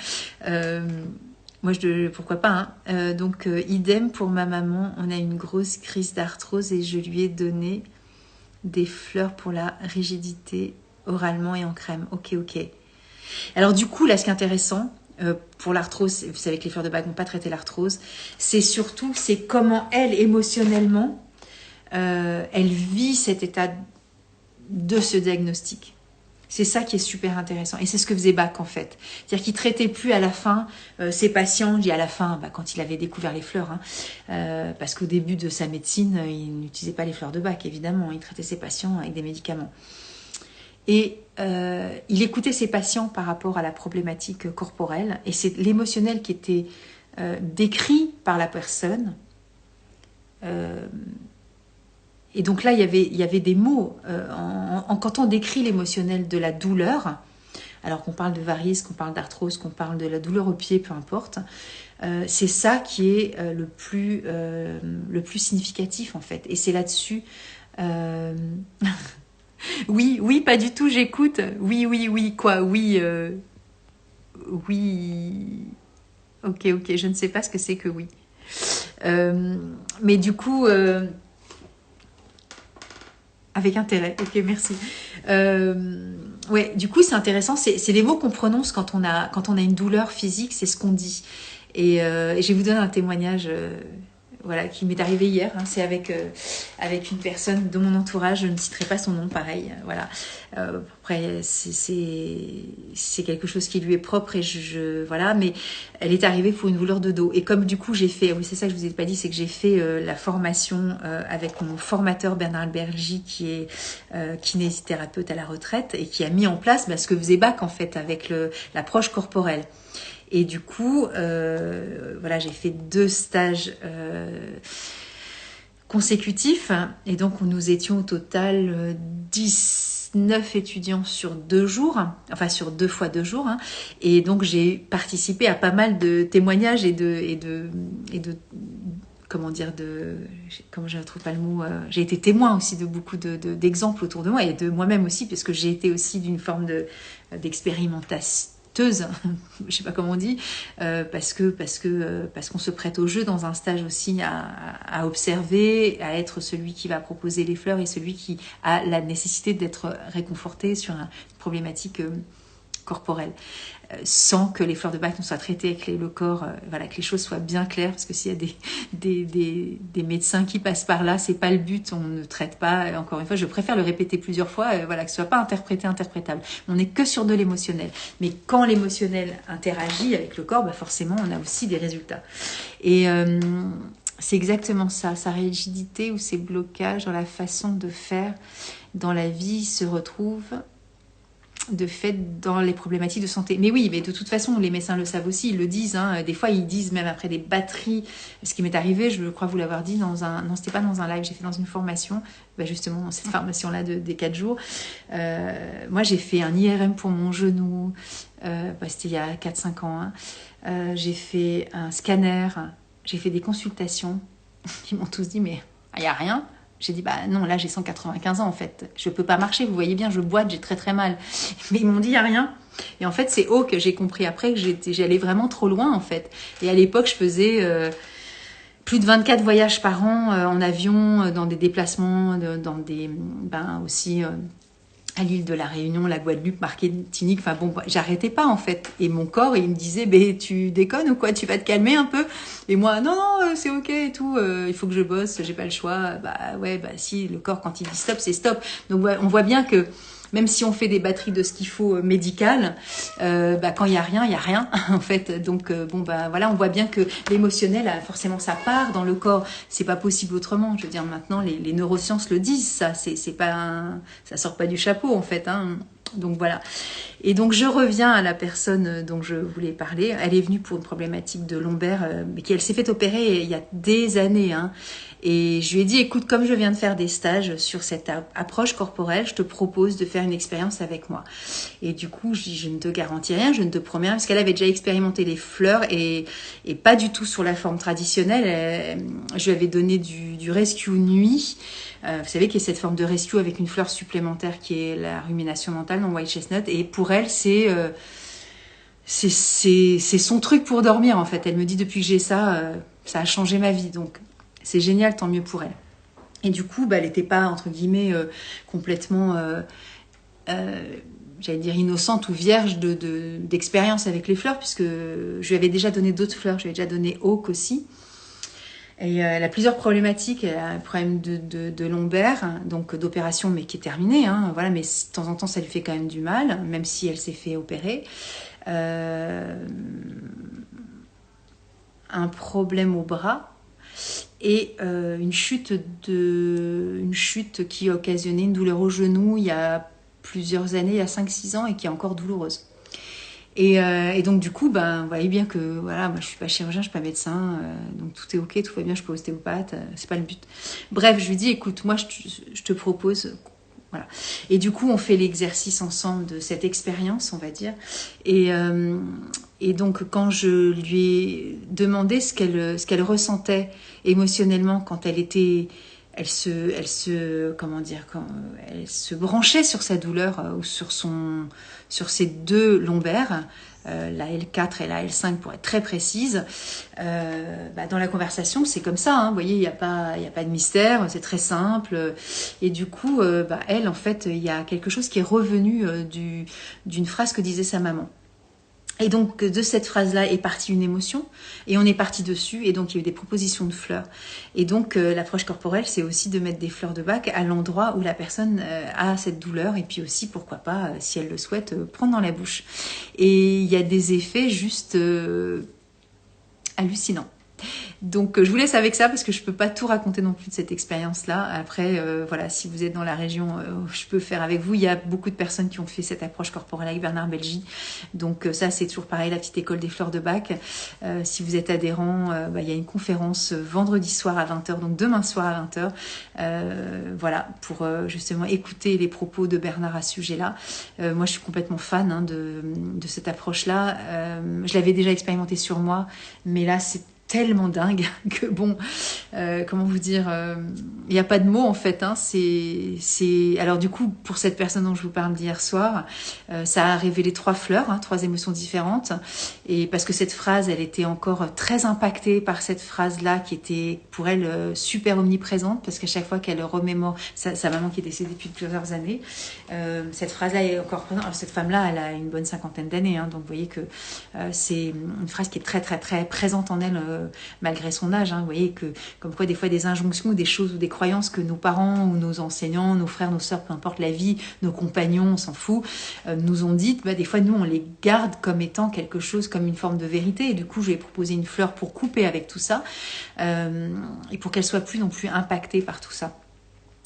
[SPEAKER 1] Moi, pourquoi pas, hein. Donc, idem pour ma maman. On a une grosse crise d'arthrose et je lui ai donné des fleurs pour la rigidité oralement et en crème. Ok. Alors, du coup, là, ce qui est intéressant, pour l'arthrose, vous savez que les fleurs de bac n'ont pas traité l'arthrose, c'est comment elle, émotionnellement, elle vit cet état de ce diagnostic. C'est ça qui est super intéressant. Et c'est ce que faisait Bach, en fait. C'est-à-dire qu'il ne traitait plus à la fin ses patients, je dis à la fin, quand il avait découvert les fleurs, hein, parce qu'au début de sa médecine, il n'utilisait pas les fleurs de Bach, évidemment. Il traitait ses patients avec des médicaments. Et il écoutait ses patients par rapport à la problématique corporelle et c'est l'émotionnel qui était décrit par la personne. Et donc là, il y avait des mots. Quand on décrit l'émotionnel de la douleur, alors qu'on parle de varices, qu'on parle d'arthrose, qu'on parle de la douleur au pied, peu importe, c'est ça qui est le plus significatif en fait. Et c'est là-dessus... Oui, pas du tout, j'écoute. Oui, quoi, oui. Oui. Ok, je ne sais pas ce que c'est que oui. Mais du coup, avec intérêt, ok, merci. Ouais, du coup, c'est intéressant, c'est les mots qu'on prononce quand on a une douleur physique, c'est ce qu'on dit. Et je vais vous donner un témoignage... voilà, qui m'est arrivé hier. Hein, c'est avec une personne de mon entourage, je ne citerai pas son nom, pareil. Voilà. Après, c'est quelque chose qui lui est propre et voilà. Mais elle est arrivée pour une douleur de dos. Et comme du coup j'ai fait, oui c'est ça que je vous ai pas dit, c'est que j'ai fait la formation avec mon formateur Bernard Bergy qui est kinésithérapeute à la retraite et qui a mis en place ce que faisait Bach en fait avec l'approche corporelle. Et du coup, voilà, j'ai fait 2 stages consécutifs. Et donc, nous étions au total 19 étudiants sur 2 jours. Enfin, sur 2 fois 2 jours. Hein. Et donc, j'ai participé à pas mal de témoignages et de comment dire, comment je ne trouve pas le mot, j'ai été témoin aussi de beaucoup d'exemples autour de moi et de moi-même aussi, parce que j'ai été aussi d'une forme d'expérimentation. Je sais pas comment on dit, parce qu'on se prête au jeu dans un stage aussi à observer, à être celui qui va proposer les fleurs et celui qui a la nécessité d'être réconforté sur une problématique corporelle, sans que les fleurs de Bach ne soient traitées avec le corps, voilà, que les choses soient bien claires, parce que s'il y a des médecins qui passent par là, c'est pas le but, on ne traite pas, encore une fois, je préfère le répéter plusieurs fois, voilà, que ce soit pas interprétable. On n'est que sur de l'émotionnel. Mais quand l'émotionnel interagit avec le corps, forcément, on a aussi des résultats. Et c'est exactement ça, sa rigidité ou ses blocages dans la façon de faire dans la vie se retrouvent de fait dans les problématiques de santé. Mais oui, mais de toute façon, les médecins le savent aussi, ils le disent. Hein. Des fois, ils disent même après des batteries. Ce qui m'est arrivé, je crois vous l'avoir dit dans un... Non, c'était pas dans un live, j'ai fait dans une formation, justement dans cette formation-là des 4 jours. Moi, j'ai fait un IRM pour mon genou. C'était il y a 4-5 ans. Hein. J'ai fait un scanner. J'ai fait des consultations. Ils m'ont tous dit, mais il n'y a rien. J'ai dit, non, là j'ai 195 ans en fait, je peux pas marcher, vous voyez bien, je boite, j'ai très très mal. Mais ils m'ont dit, il n'y a rien. Et en fait, c'est que j'ai compris après que j'allais vraiment trop loin en fait. Et à l'époque, je faisais plus de 24 voyages par an en avion, dans des déplacements, dans des... aussi... à l'île de la Réunion, la Guadeloupe, Martinique, enfin bon, j'arrêtais pas en fait. Et mon corps, il me disait, tu déconnes ou quoi, tu vas te calmer un peu. Et moi, non, c'est ok et tout, il faut que je bosse, j'ai pas le choix. Si, le corps, quand il dit stop, c'est stop. Donc ouais, on voit bien que même si on fait des batteries de ce qu'il faut médical, quand il y a rien en fait. Donc voilà, on voit bien que l'émotionnel a forcément sa part dans le corps. C'est pas possible autrement. Je veux dire, maintenant les neurosciences le disent, ça. C'est pas ça sort pas du chapeau en fait. Hein. Donc voilà. Et donc je reviens à la personne dont je voulais parler. Elle est venue pour une problématique de lombaire, mais elle s'est fait opérer il y a des années. Hein. Et je lui ai dit, écoute, comme je viens de faire des stages sur cette approche corporelle, je te propose de faire une expérience avec moi. Et du coup, je dis, je ne te garantis rien, je ne te promets rien, parce qu'elle avait déjà expérimenté les fleurs et pas du tout sur la forme traditionnelle. Je lui avais donné du rescue nuit. Vous savez qu'il y a cette forme de rescue avec une fleur supplémentaire qui est la rumination mentale, non white chestnut. Et pour elle, c'est son truc pour dormir en fait. Elle me dit depuis que j'ai ça, ça a changé ma vie. Donc c'est génial, tant mieux pour elle. Et du coup, elle n'était pas entre guillemets complètement, j'allais dire innocente ou vierge d'expérience avec les fleurs, puisque je lui avais déjà donné d'autres fleurs. Je lui avais déjà donné Oak aussi. Et elle a plusieurs problématiques. Elle a un problème de lombaire, donc d'opération, mais qui est terminée. Hein, voilà, mais de temps en temps, ça lui fait quand même du mal, même si elle s'est fait opérer. Un problème au bras et une chute qui a occasionné une douleur au genou il y a plusieurs années, il y a 5-6 ans, et qui est encore douloureuse. Et donc du coup, vous voyez bien que voilà, moi je suis pas chirurgien, je suis pas médecin, donc tout est ok, tout va bien, je suis pas ostéopathe, c'est pas le but. Bref, je lui dis, écoute, moi je te propose, voilà. Et du coup, on fait l'exercice ensemble de cette expérience, on va dire. Et donc quand je lui ai demandé ce qu'elle ressentait émotionnellement quand elle se branchait sur sa douleur ou sur ses deux lombaires, la L4 et la L5 pour être très précise. Dans la conversation, c'est comme ça. Hein, vous voyez, il y a pas de mystère, c'est très simple. Et du coup, elle, en fait, il y a quelque chose qui est revenu d'une phrase que disait sa maman. Et donc, de cette phrase-là est partie une émotion, et on est parti dessus, et donc il y a eu des propositions de fleurs. Et donc, l'approche corporelle, c'est aussi de mettre des fleurs de Bach à l'endroit où la personne a cette douleur, et puis aussi, pourquoi pas, si elle le souhaite, prendre dans la bouche. Et il y a des effets juste hallucinants. Donc je vous laisse avec ça parce que je peux pas tout raconter non plus de cette expérience-là. Après, voilà, si vous êtes dans la région, je peux faire avec vous. Il y a beaucoup de personnes qui ont fait cette approche corporelle avec Bernard Belgy. Donc ça, c'est toujours pareil, la petite école des fleurs de Bach. Si vous êtes adhérent, il y a une conférence vendredi soir à 20h, donc demain soir à 20h. Voilà, pour justement écouter les propos de Bernard à ce sujet-là. Moi, je suis complètement fan de cette approche-là. Je l'avais déjà expérimenté sur moi, mais là, c'est tellement dingue que bon, comment vous dire, il n'y a pas de mots en fait. Hein, alors du coup, pour cette personne dont je vous parle d'hier soir, ça a révélé 3 fleurs, 3 émotions différentes. Et parce que cette phrase, elle était encore très impactée par cette phrase-là qui était pour elle super omniprésente, parce qu'à chaque fois qu'elle remémore sa maman qui est décédée depuis plusieurs années, cette phrase-là est encore présente. Alors, cette femme-là, elle a une bonne 50aine d'années, donc vous voyez que c'est une phrase qui est très très très présente en elle. Malgré son âge, vous voyez que comme quoi des fois des injonctions ou des choses ou des croyances que nos parents ou nos enseignants, nos frères, nos sœurs, peu importe la vie, nos compagnons, on s'en fout, nous ont dites, des fois nous on les garde comme étant quelque chose, comme une forme de vérité, et du coup je vais proposer une fleur pour couper avec tout ça et pour qu'elle soit plus non plus impactée par tout ça.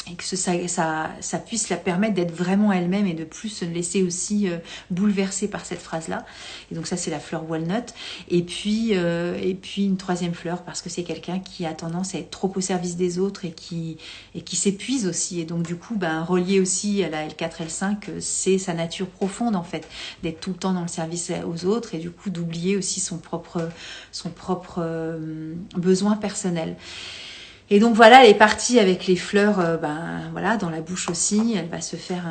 [SPEAKER 1] Et que ça puisse la permettre d'être vraiment elle-même et de plus se laisser aussi bouleverser par cette phrase-là. Et donc ça, c'est la fleur walnut. Et puis une 3e fleur, parce que c'est quelqu'un qui a tendance à être trop au service des autres et qui s'épuise aussi. Et donc du coup, relié aussi à la L4, L5, c'est sa nature profonde en fait, d'être tout le temps dans le service aux autres et du coup d'oublier aussi son propre besoin personnel. Et donc voilà, elle est partie avec les fleurs, voilà, dans la bouche aussi. Elle va se faire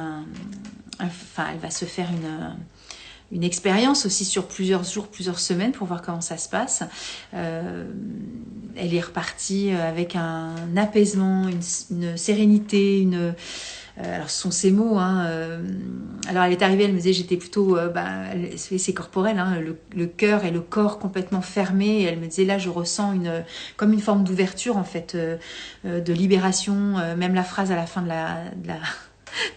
[SPEAKER 1] une expérience aussi sur plusieurs jours, plusieurs semaines pour voir comment ça se passe. Elle est repartie avec un apaisement, une sérénité, alors ce sont ces mots. Alors elle est arrivée, elle me disait j'étais plutôt, c'est corporel, le cœur et le corps complètement fermés. Et elle me disait là je ressens comme une forme d'ouverture en fait, de libération. Même la phrase à la fin de la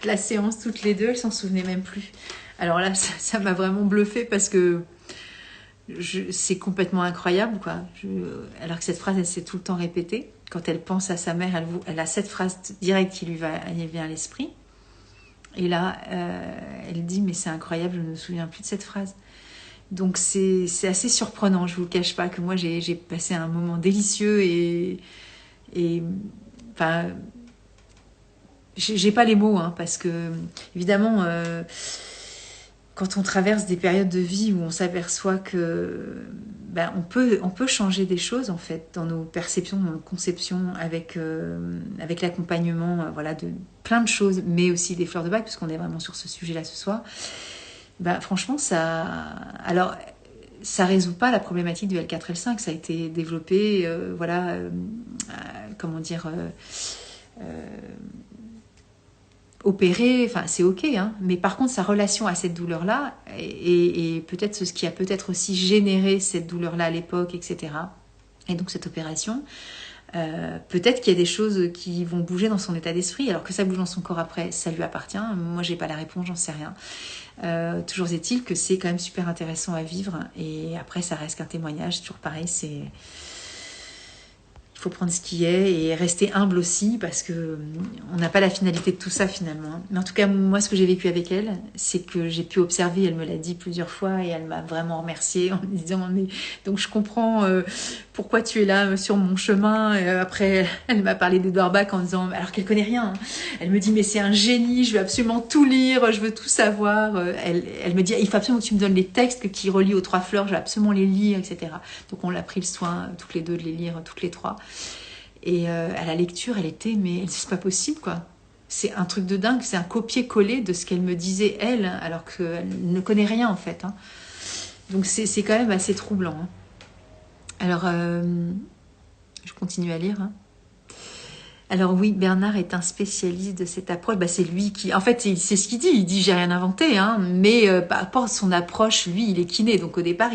[SPEAKER 1] de la séance toutes les deux, elles s'en souvenaient même plus. Alors là, ça m'a vraiment bluffée parce que c'est complètement incroyable, quoi. Alors que cette phrase, elle s'est tout le temps répétée. Quand elle pense à sa mère, elle a cette phrase directe qui lui vient à l'esprit. Et là, elle dit, mais c'est incroyable, je ne me souviens plus de cette phrase. Donc c'est assez surprenant, je ne vous le cache pas, que moi j'ai passé un moment délicieux et enfin, j'ai pas les mots, hein, parce que évidemment, quand on traverse des périodes de vie où on s'aperçoit que on peut changer des choses en fait dans nos perceptions, dans nos conceptions avec l'accompagnement, voilà, de plein de choses, mais aussi des fleurs de bac, puisqu'on est vraiment sur ce sujet-là ce soir. Franchement, ça résout pas la problématique du L4-L5. Ça a été développé, opéré, enfin c'est ok, hein, mais par contre sa relation à cette douleur-là et peut-être ce qui a peut-être aussi généré cette douleur-là à l'époque, etc. Et donc cette opération, peut-être qu'il y a des choses qui vont bouger dans son état d'esprit, alors que ça bouge dans son corps après, ça lui appartient. Moi j'ai pas la réponse, j'en sais rien. Toujours est-il que c'est quand même super intéressant à vivre, et après ça reste qu'un témoignage, toujours pareil, il faut prendre ce qui est et rester humble aussi, parce que on n'a pas la finalité de tout ça finalement. Mais en tout cas, moi, ce que j'ai vécu avec elle, c'est que j'ai pu observer, elle me l'a dit plusieurs fois, et elle m'a vraiment remerciée en me disant, mais donc je comprends pourquoi tu es là sur mon chemin. Après, elle m'a parlé d'Edouard Bach en disant, alors qu'elle connaît rien, hein. Elle me dit, mais c'est un génie, je veux absolument tout lire, je veux tout savoir. Elle me dit, il faut absolument que tu me donnes les textes qui relient aux 3 fleurs, je vais absolument les lire, etc. Donc on l'a pris le soin toutes les deux de les lire toutes les 3. Et à la lecture, elle était, mais c'est pas possible, quoi. C'est un truc de dingue, c'est un copier-coller de ce qu'elle me disait, elle, alors qu'elle ne connaît rien, en fait, hein. Donc c'est quand même assez troublant, hein. Alors, je continue à lire, hein. Alors oui, Bernard est un spécialiste de cette approche. C'est lui qui... En fait, c'est ce qu'il dit. Il dit, j'ai rien inventé, hein. Mais par rapport à son approche, lui, il est kiné. Donc au départ,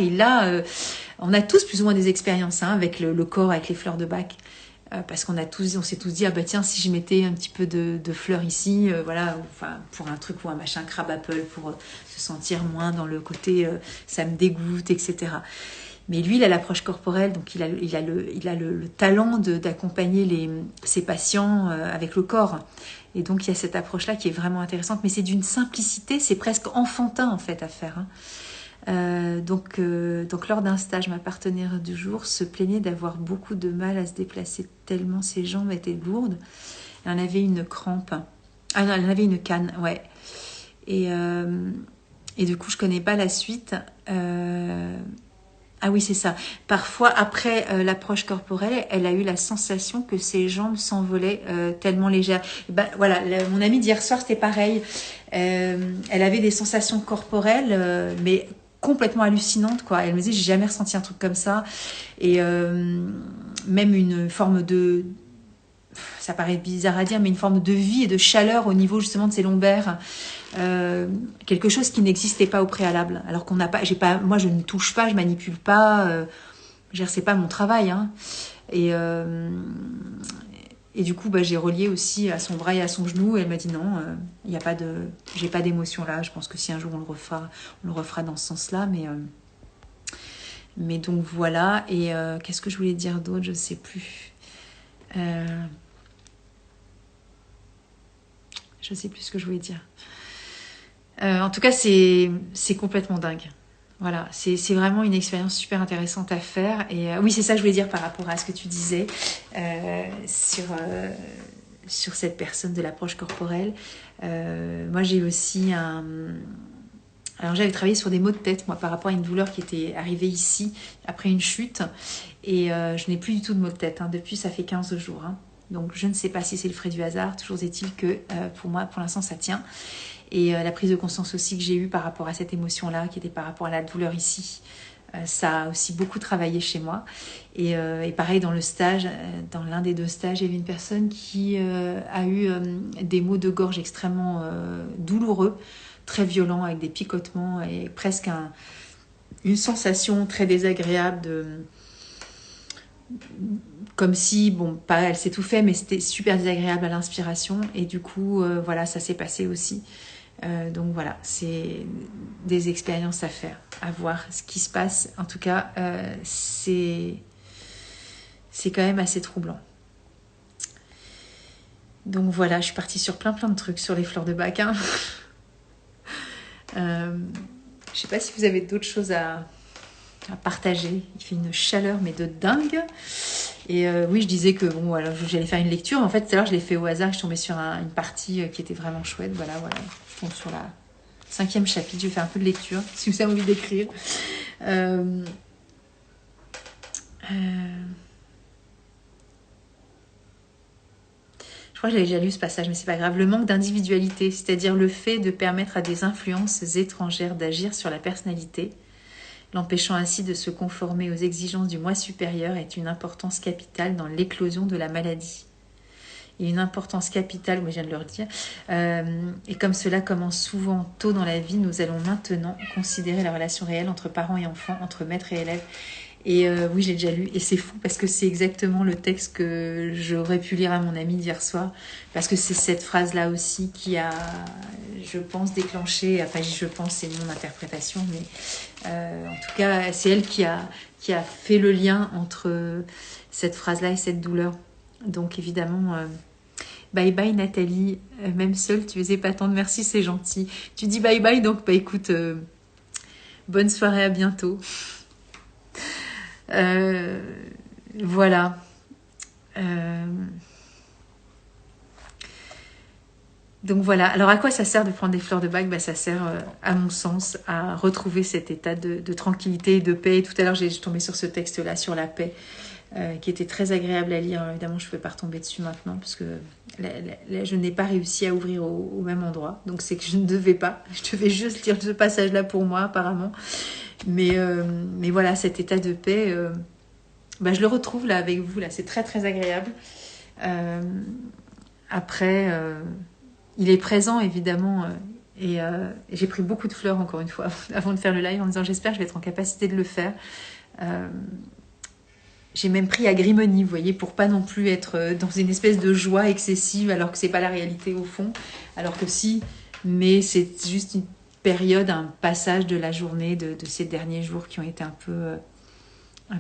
[SPEAKER 1] on a tous plus ou moins des expériences, hein, avec le corps, avec les fleurs de Bach. Parce on s'est tous dit, tiens, si je mettais un petit peu de fleurs ici, voilà, enfin, pour un truc ou un machin, crab apple, pour se sentir moins dans le côté, ça me dégoûte, etc. Mais lui, il a l'approche corporelle, donc il a le talent d'accompagner ses patients avec le corps. Et donc il y a cette approche-là qui est vraiment intéressante, mais c'est d'une simplicité, c'est presque enfantin en fait à faire, hein. Donc lors d'un stage, ma partenaire du jour se plaignait d'avoir beaucoup de mal à se déplacer tellement ses jambes étaient lourdes. Elle en avait une crampe. Ah non, elle en avait une canne, ouais. Et du coup, je connais pas la suite. Ah oui, c'est ça. Parfois, après l'approche corporelle, elle a eu la sensation que ses jambes s'envolaient tellement légères. Voilà, mon amie d'hier soir, c'était pareil. Elle avait des sensations corporelles, mais complètement hallucinantes, quoi. Elle me disait, j'ai jamais ressenti un truc comme ça. Et même une forme de... Ça paraît bizarre à dire, mais une forme de vie et de chaleur au niveau justement de ses lombaires. Quelque chose qui n'existait pas au préalable. Alors qu'on n'a pas, moi je ne touche pas, je manipule pas, c'est pas mon travail, hein. Et du coup, j'ai relié aussi à son bras et à son genou. Et elle m'a dit non, j'ai pas d'émotion là. Je pense que si un jour on le refera dans ce sens-là. Mais donc voilà. Et qu'est-ce que je voulais dire d'autre? Je sais plus. Je sais plus ce que je voulais dire. En tout cas, c'est complètement dingue. Voilà, c'est vraiment une expérience super intéressante à faire. Et oui, c'est ça que je voulais dire par rapport à ce que tu disais sur cette personne de l'approche corporelle. Moi, j'ai aussi Alors, j'avais travaillé sur des maux de tête, moi, par rapport à une douleur qui était arrivée ici, après une chute. Et je n'ai plus du tout de maux de tête, hein. Depuis, ça fait 15 jours, hein. Donc, je ne sais pas si c'est le fruit du hasard. Toujours est-il que, pour moi, pour l'instant, ça tient. Et la prise de conscience aussi que j'ai eue par rapport à cette émotion-là, qui était par rapport à la douleur ici, ça a aussi beaucoup travaillé chez moi. Et pareil, dans le stage, dans l'un des 2 stages, il y avait une personne qui a eu des maux de gorge extrêmement douloureux, très violents, avec des picotements et presque une sensation très désagréable comme si, bon, pas elle s'étouffait, mais c'était super désagréable à l'inspiration. Et du coup, voilà, ça s'est passé aussi. Donc voilà, c'est des expériences à faire, à voir ce qui se passe. En tout cas, c'est quand même assez troublant. Donc voilà, je suis partie sur plein de trucs sur les fleurs de bac. Hein. Je sais pas si vous avez d'autres choses à partager. Il fait une chaleur mais de dingue. Et oui, je disais que bon, voilà, j'allais faire une lecture. En fait, tout à l'heure, je l'ai fait au hasard. Je suis tombée sur une partie qui était vraiment chouette. Voilà. Je tombe sur la 5e chapitre. Je vais faire un peu de lecture, si vous avez envie d'écrire. Je crois que j'avais déjà lu ce passage, mais c'est pas grave. Le manque d'individualité, c'est-à-dire le fait de permettre à des influences étrangères d'agir sur la personnalité, l'empêchant ainsi de se conformer aux exigences du moi supérieur, est une importance capitale dans l'éclosion de la maladie. Et une importance capitale, oui, je viens de le redire, et comme cela commence souvent tôt dans la vie, nous allons maintenant considérer la relation réelle entre parents et enfants, entre maître et élève. Et oui, j'ai déjà lu, et c'est fou parce que c'est exactement le texte que j'aurais pu lire à mon ami hier soir, parce que c'est cette phrase-là aussi qui a, je pense, déclenché, enfin je pense, c'est mon interprétation, mais en tout cas, c'est elle qui a fait le lien entre cette phrase-là et cette douleur. Donc évidemment, bye bye Nathalie, même seule tu es épatante, merci, c'est gentil. Tu dis bye bye, donc bah écoute, bonne soirée, à bientôt. Voilà. Donc voilà. Alors à quoi ça sert de prendre des fleurs de bac? Ça sert, à mon sens, à retrouver cet état de tranquillité et de paix. Tout à l'heure, j'ai tombé sur ce texte-là, sur la paix, qui était très agréable à lire. Alors, évidemment, je ne peux pas retomber dessus maintenant, parce que je n'ai pas réussi à ouvrir au même endroit. Donc c'est que je ne devais pas. Je devais juste lire ce passage-là pour moi, apparemment. Mais voilà, cet état de paix, je le retrouve là avec vous. Là, c'est très très agréable. Après, il est présent évidemment. Et j'ai pris beaucoup de fleurs encore une fois avant de faire le live en disant j'espère que je vais être en capacité de le faire. J'ai même pris agrimony, vous voyez, pour pas non plus être dans une espèce de joie excessive alors que c'est pas la réalité au fond. Alors que si, mais c'est juste une période, un passage de la journée, de ces derniers jours qui ont été un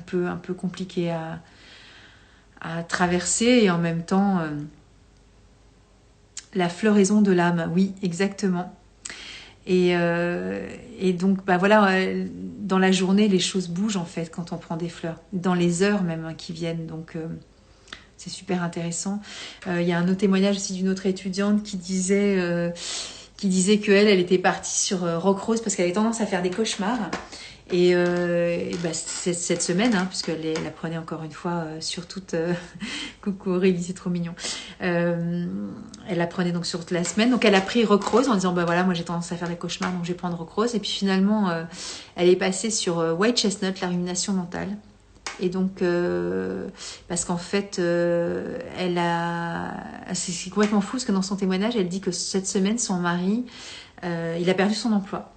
[SPEAKER 1] peu compliqués à traverser, et en même temps la floraison de l'âme, oui, exactement. Et donc voilà, dans la journée les choses bougent en fait quand on prend des fleurs, dans les heures même qui viennent, donc c'est super intéressant. Il y a un autre témoignage aussi d'une autre étudiante qui disait qu'elle était partie sur Rock Rose parce qu'elle avait tendance à faire des cauchemars. Et cette semaine, puisqu'elle la prenait encore une fois sur toute... Coucou Aurélie, c'est trop mignon. Elle la prenait donc sur toute la semaine. Donc elle a pris Rock Rose en disant, voilà, moi j'ai tendance à faire des cauchemars, donc je vais prendre Rock Rose. Et puis finalement, elle est passée sur White Chestnut, la rumination mentale. Et donc, parce qu'en fait, c'est complètement fou, parce que dans son témoignage, elle dit que cette semaine, son mari, il a perdu son emploi.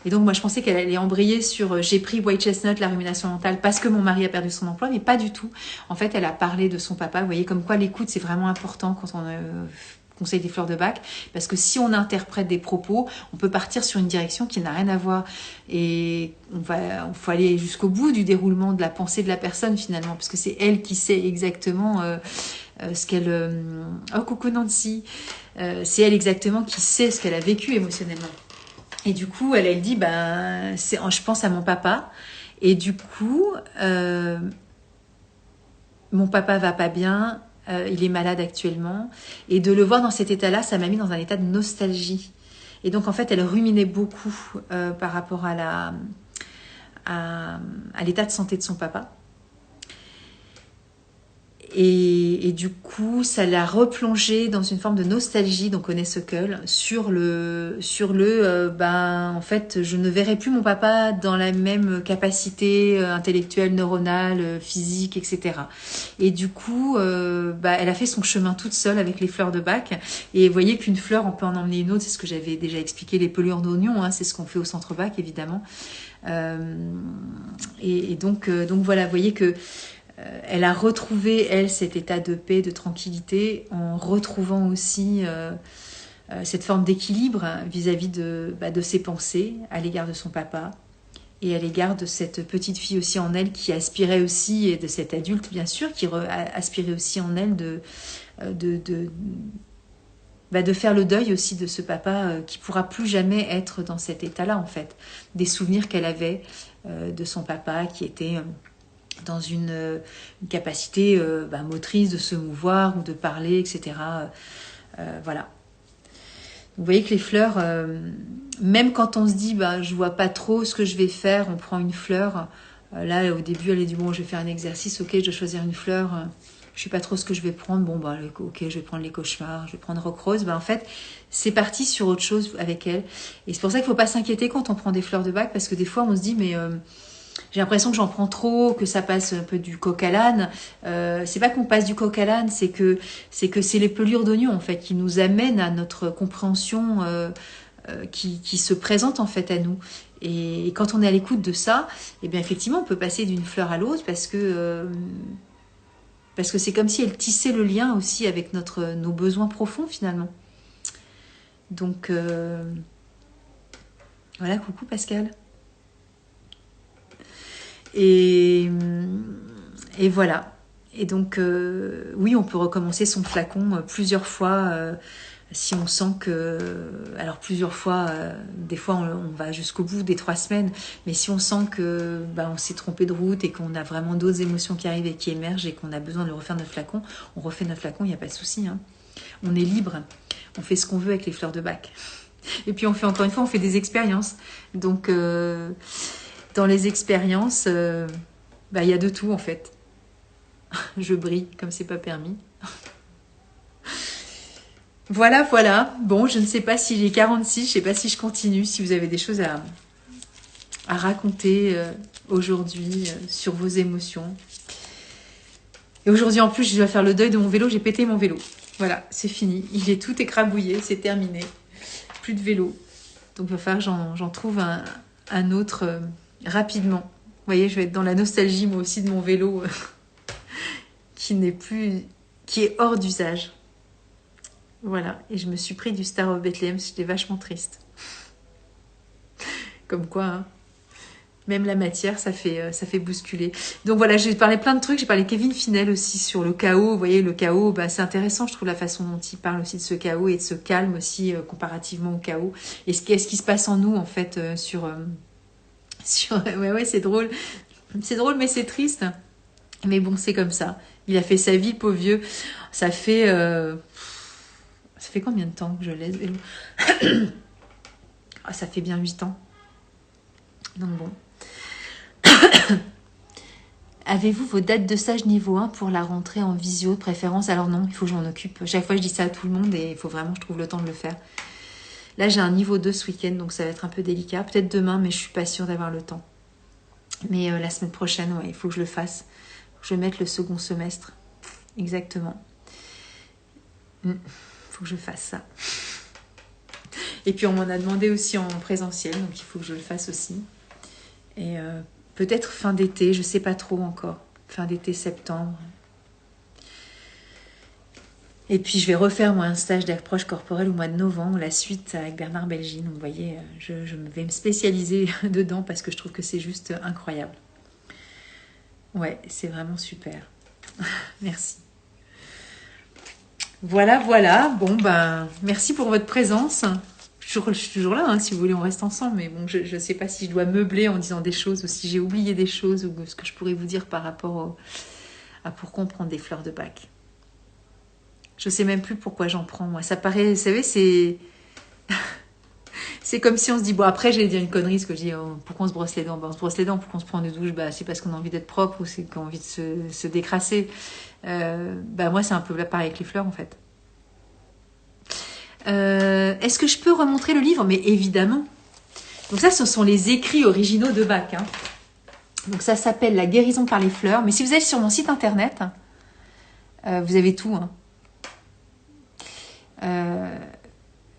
[SPEAKER 1] Et donc, moi, je pensais qu'elle allait embrayer sur j'ai pris White Chestnut, la rumination mentale, parce que mon mari a perdu son emploi, mais pas du tout. En fait, elle a parlé de son papa. Vous voyez, comme quoi l'écoute, c'est vraiment important quand on conseille des fleurs de bac, parce que si on interprète des propos, on peut partir sur une direction qui n'a rien à voir. Et il faut aller jusqu'au bout du déroulement de la pensée de la personne, finalement, parce que c'est elle qui sait exactement ce qu'elle... Oh, coucou Nancy. C'est elle exactement qui sait ce qu'elle a vécu émotionnellement. Et du coup, elle dit, je pense à mon papa. Et du coup, mon papa va pas bien, il est malade actuellement. Et de le voir dans cet état-là, ça m'a mis dans un état de nostalgie. Et donc, en fait, elle ruminait beaucoup par rapport à l'état de santé de son papa. Et du coup, ça l'a replongée dans une forme de nostalgie, donc Honeysuckle, sur en fait, je ne verrai plus mon papa dans la même capacité intellectuelle, neuronale, physique, etc. Et du coup, elle a fait son chemin toute seule avec les fleurs de bac. Et vous voyez qu'une fleur, on peut en emmener une autre, c'est ce que j'avais déjà expliqué, les pelures d'oignon, c'est ce qu'on fait au centre bac, évidemment. Et donc voilà, vous voyez que elle a retrouvé, elle, cet état de paix, de tranquillité, en retrouvant aussi cette forme d'équilibre vis-à-vis de ses pensées à l'égard de son papa et à l'égard de cette petite fille aussi en elle qui aspirait aussi, et de cet adulte bien sûr, qui aspirait aussi en elle de faire le deuil aussi de ce papa qui pourra plus jamais être dans cet état-là en fait. Des souvenirs qu'elle avait de son papa qui était dans une capacité motrice de se mouvoir ou de parler, etc. Voilà. Vous voyez que les fleurs, même quand on se dit je vois pas trop ce que je vais faire, on prend une fleur. Là au début elle a dit bon je vais faire un exercice, ok je dois choisir une fleur. Je sais pas trop ce que je vais prendre. Bon, ok, je vais prendre les cauchemars, je vais prendre Rock Rose. En fait, c'est parti sur autre chose avec elle. Et c'est pour ça qu'il faut pas s'inquiéter quand on prend des fleurs de bac, parce que des fois, on se dit, mais j'ai l'impression que j'en prends trop, que ça passe un peu du coq à l'âne. C'est pas qu'on passe du coq à l'âne, c'est que c'est les pelures d'oignon, en fait, qui nous amènent à notre compréhension qui se présente, en fait, à nous. Et quand on est à l'écoute de ça, eh bien, effectivement, on peut passer d'une fleur à l'autre parce que c'est comme si elle tissait le lien aussi avec nos besoins profonds finalement. Donc voilà, coucou Pascal. Et voilà. Et donc oui, on peut recommencer son flacon plusieurs fois si on sent que... Alors plusieurs fois, des fois on va jusqu'au bout des 3 semaines, mais si on sent que on s'est trompé de route et qu'on a vraiment d'autres émotions qui arrivent et qui émergent et qu'on a besoin de refaire notre flacon, on refait notre flacon, il n'y a pas de souci. Hein. On est libre, on fait ce qu'on veut avec les fleurs de bac. Et puis on fait encore une fois, on fait des expériences. Donc dans les expériences, il y a de tout en fait. Je brille comme c'est pas permis. Voilà. Bon, je ne sais pas si j'ai 46, je ne sais pas si je continue, si vous avez des choses à raconter aujourd'hui sur vos émotions. Et aujourd'hui, en plus, je dois faire le deuil de mon vélo. J'ai pété mon vélo. Voilà, c'est fini. Il est tout écrabouillé, c'est terminé. Plus de vélo. Donc, il va falloir que j'en trouve un autre rapidement. Vous voyez, je vais être dans la nostalgie, moi aussi, de mon vélo qui est hors d'usage. Voilà, et je me suis pris du Star of Bethlehem, j'étais vachement triste. Comme quoi, hein, même la matière, ça fait bousculer. Donc voilà, j'ai parlé plein de trucs, j'ai parlé Kevin Finel aussi sur le chaos. Vous voyez, le chaos, c'est intéressant, je trouve, la façon dont il parle aussi de ce chaos et de ce calme aussi, comparativement au chaos. Et qu'est-ce qui se passe en nous, en fait, Ouais, c'est drôle. C'est drôle, mais c'est triste. Mais bon, c'est comme ça. Il a fait sa vie, pauvre vieux. Ça fait combien de temps que je laisse vélo? Ça fait bien 8 ans. Donc bon. Avez-vous vos dates de stage niveau 1 pour la rentrée en visio de préférence? Alors non, il faut que je m'en occupe. Chaque fois, je dis ça à tout le monde et il faut vraiment que je trouve le temps de le faire. Là, j'ai un niveau 2 ce week-end, donc ça va être un peu délicat. Peut-être demain, mais je suis pas sûre d'avoir le temps. Mais la semaine prochaine, ouais, il faut que je le fasse. Je vais mettre le second semestre. Exactement. Faut que je fasse ça. Et puis on m'en a demandé aussi en présentiel, donc il faut que je le fasse aussi. Et peut-être fin d'été, je sais pas trop encore. Fin d'été, septembre. Et puis je vais refaire moi un stage d'approche corporelle au mois de novembre, la suite avec Bernard Belgine. Donc vous voyez, je vais me spécialiser dedans parce que je trouve que c'est juste incroyable. Ouais, c'est vraiment super. Merci. Voilà. Bon, merci pour votre présence. Je suis toujours là, hein, si vous voulez, on reste ensemble. Mais bon, je ne sais pas si je dois meubler en disant des choses ou si j'ai oublié des choses ou ce que je pourrais vous dire par rapport à pourquoi on prend des fleurs de bac. Je ne sais même plus pourquoi j'en prends, moi. Ça paraît, vous savez, c'est... c'est comme si on se dit, bon, après, j'allais dire une connerie, ce que je dis, pourquoi on se brosse les dents? On se brosse les dents, pourquoi on se prend une douche? C'est parce qu'on a envie d'être propre ou c'est qu'on a envie de se décrasser. Moi, c'est un peu pareil avec les fleurs, en fait. Est-ce que je peux remontrer le livre? Mais évidemment. Donc ça, ce sont les écrits originaux de Bach. Hein. Donc ça s'appelle La guérison par les fleurs. Mais si vous allez sur mon site internet, vous avez tout. Hein.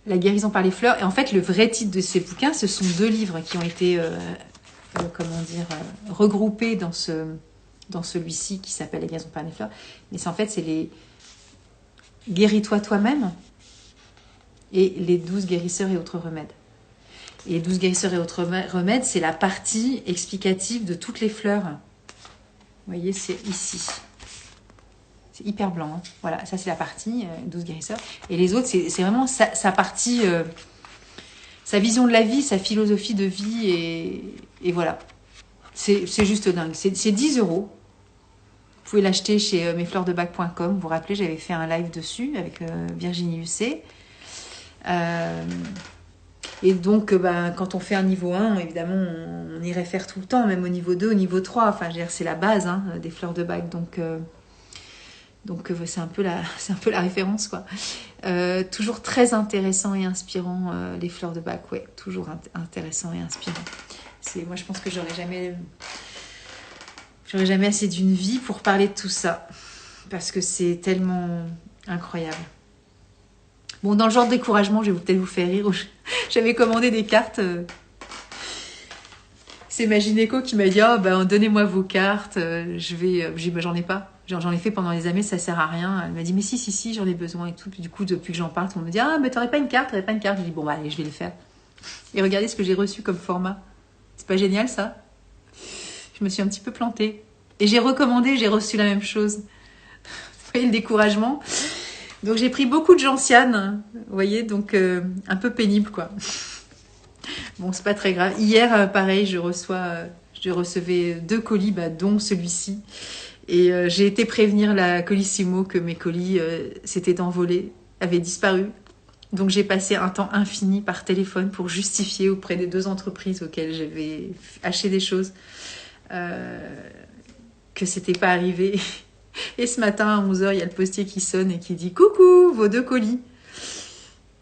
[SPEAKER 1] La guérison par les fleurs. Et en fait, le vrai titre de ces bouquins, ce sont 2 livres qui ont été, regroupés dans ce dans celui-ci qui s'appelle La guérison par les fleurs. Mais c'est en fait, c'est les guéris-toi toi-même et les 12 guérisseurs et autres remèdes. Et les 12 guérisseurs et autres remèdes, c'est la partie explicative de toutes les fleurs. Vous voyez, c'est ici. C'est hyper blanc. Hein. Voilà, ça c'est la partie 12 guérisseurs. Et les autres, c'est vraiment sa partie, sa vision de la vie, sa philosophie de vie. Et voilà. C'est juste dingue. C'est 10 euros. Vous pouvez l'acheter chez mesfleursdebac.com. Vous vous rappelez, j'avais fait un live dessus avec Virginie Lucet. Et donc, quand on fait un niveau 1, évidemment, on y réfère tout le temps, même au niveau 2, au niveau 3. Enfin, je veux dire, c'est la base hein, des fleurs de bac. Donc c'est un peu la référence, quoi. Toujours très intéressant et inspirant, les fleurs de bac. Ouais, toujours intéressant et inspirant. Moi, je pense que j'aurais jamais assez d'une vie pour parler de tout ça. Parce que c'est tellement incroyable. Bon, dans le genre de découragement, je vais peut-être vous faire rire. J'avais commandé des cartes. C'est ma gynéco qui m'a dit « Oh, donnez-moi vos cartes. J'en ai pas. J'en ai fait pendant des années, ça sert à rien. » Elle m'a dit « Mais si, j'en ai besoin et tout. » Puis du coup, depuis que j'en parle, on me dit « Ah, mais t'aurais pas une carte, t'aurais pas une carte. » Je dis « Bon, allez, je vais le faire. » Et regardez ce que j'ai reçu comme format. C'est pas génial, ça? Je me suis un petit peu plantée. Et j'ai recommandé, j'ai reçu la même chose. Vous voyez le découragement? Donc j'ai pris beaucoup de gentiane, vous voyez, donc un peu pénible, quoi. Bon, c'est pas très grave. Hier, pareil, je recevais 2 colis, dont celui-ci. Et j'ai été prévenir la Colissimo que mes colis s'étaient envolés, avaient disparu. Donc j'ai passé un temps infini par téléphone pour justifier auprès des 2 entreprises auxquelles j'avais acheté des choses que c'était pas arrivé. Et ce matin à 11h, il y a le postier qui sonne et qui dit « Coucou, vos 2 colis !»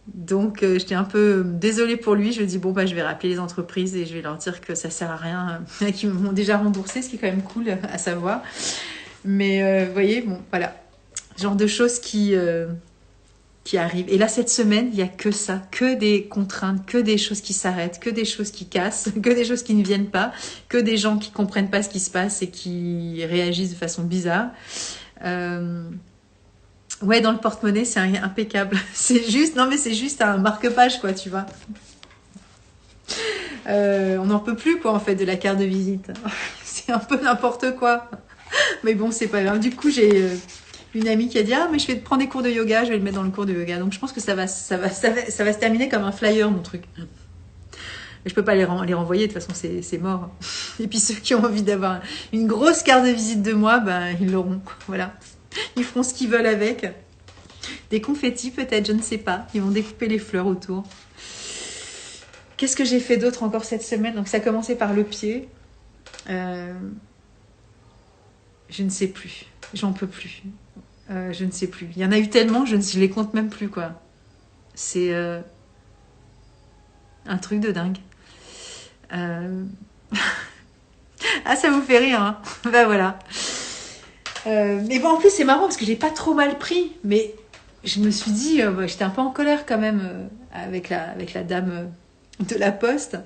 [SPEAKER 1] Donc j'étais un peu désolée pour lui. Je lui ai dit « Bon, je vais rappeler les entreprises et je vais leur dire que ça sert à rien, qu'ils m'ont déjà remboursé, ce qui est quand même cool à savoir. » Mais vous voyez, bon, voilà. Genre de choses qui arrivent. Et là, cette semaine, il n'y a que ça, que des contraintes, que des choses qui s'arrêtent, que des choses qui cassent, que des choses qui ne viennent pas, que des gens qui ne comprennent pas ce qui se passe et qui réagissent de façon bizarre. Ouais, dans le porte-monnaie, c'est impeccable. C'est juste un marque-page, quoi, tu vois. On n'en peut plus, quoi, en fait, de la carte de visite. C'est un peu n'importe quoi. Mais bon, c'est pas grave. Du coup, j'ai une amie qui a dit « Ah, mais je vais te prendre des cours de yoga, je vais le mettre dans le cours de yoga. » Donc, je pense que ça va se terminer comme un flyer, mon truc. Mais je peux pas les renvoyer, de toute façon, c'est mort. Et puis, ceux qui ont envie d'avoir une grosse carte de visite de moi, ils l'auront. Voilà. Ils feront ce qu'ils veulent avec. Des confettis, peut-être, je ne sais pas. Ils vont découper les fleurs autour. Qu'est-ce que j'ai fait d'autre encore cette semaine? Donc, ça a commencé par le pied. Je ne sais plus. J'en peux plus. Je ne sais plus. Il y en a eu tellement, je les compte même plus, quoi. C'est un truc de dingue. Ah, ça vous fait rire, hein? Voilà. Mais bon, en plus, c'est marrant parce que j'ai pas trop mal pris. Mais je me suis dit, j'étais un peu en colère quand même avec la dame de la poste.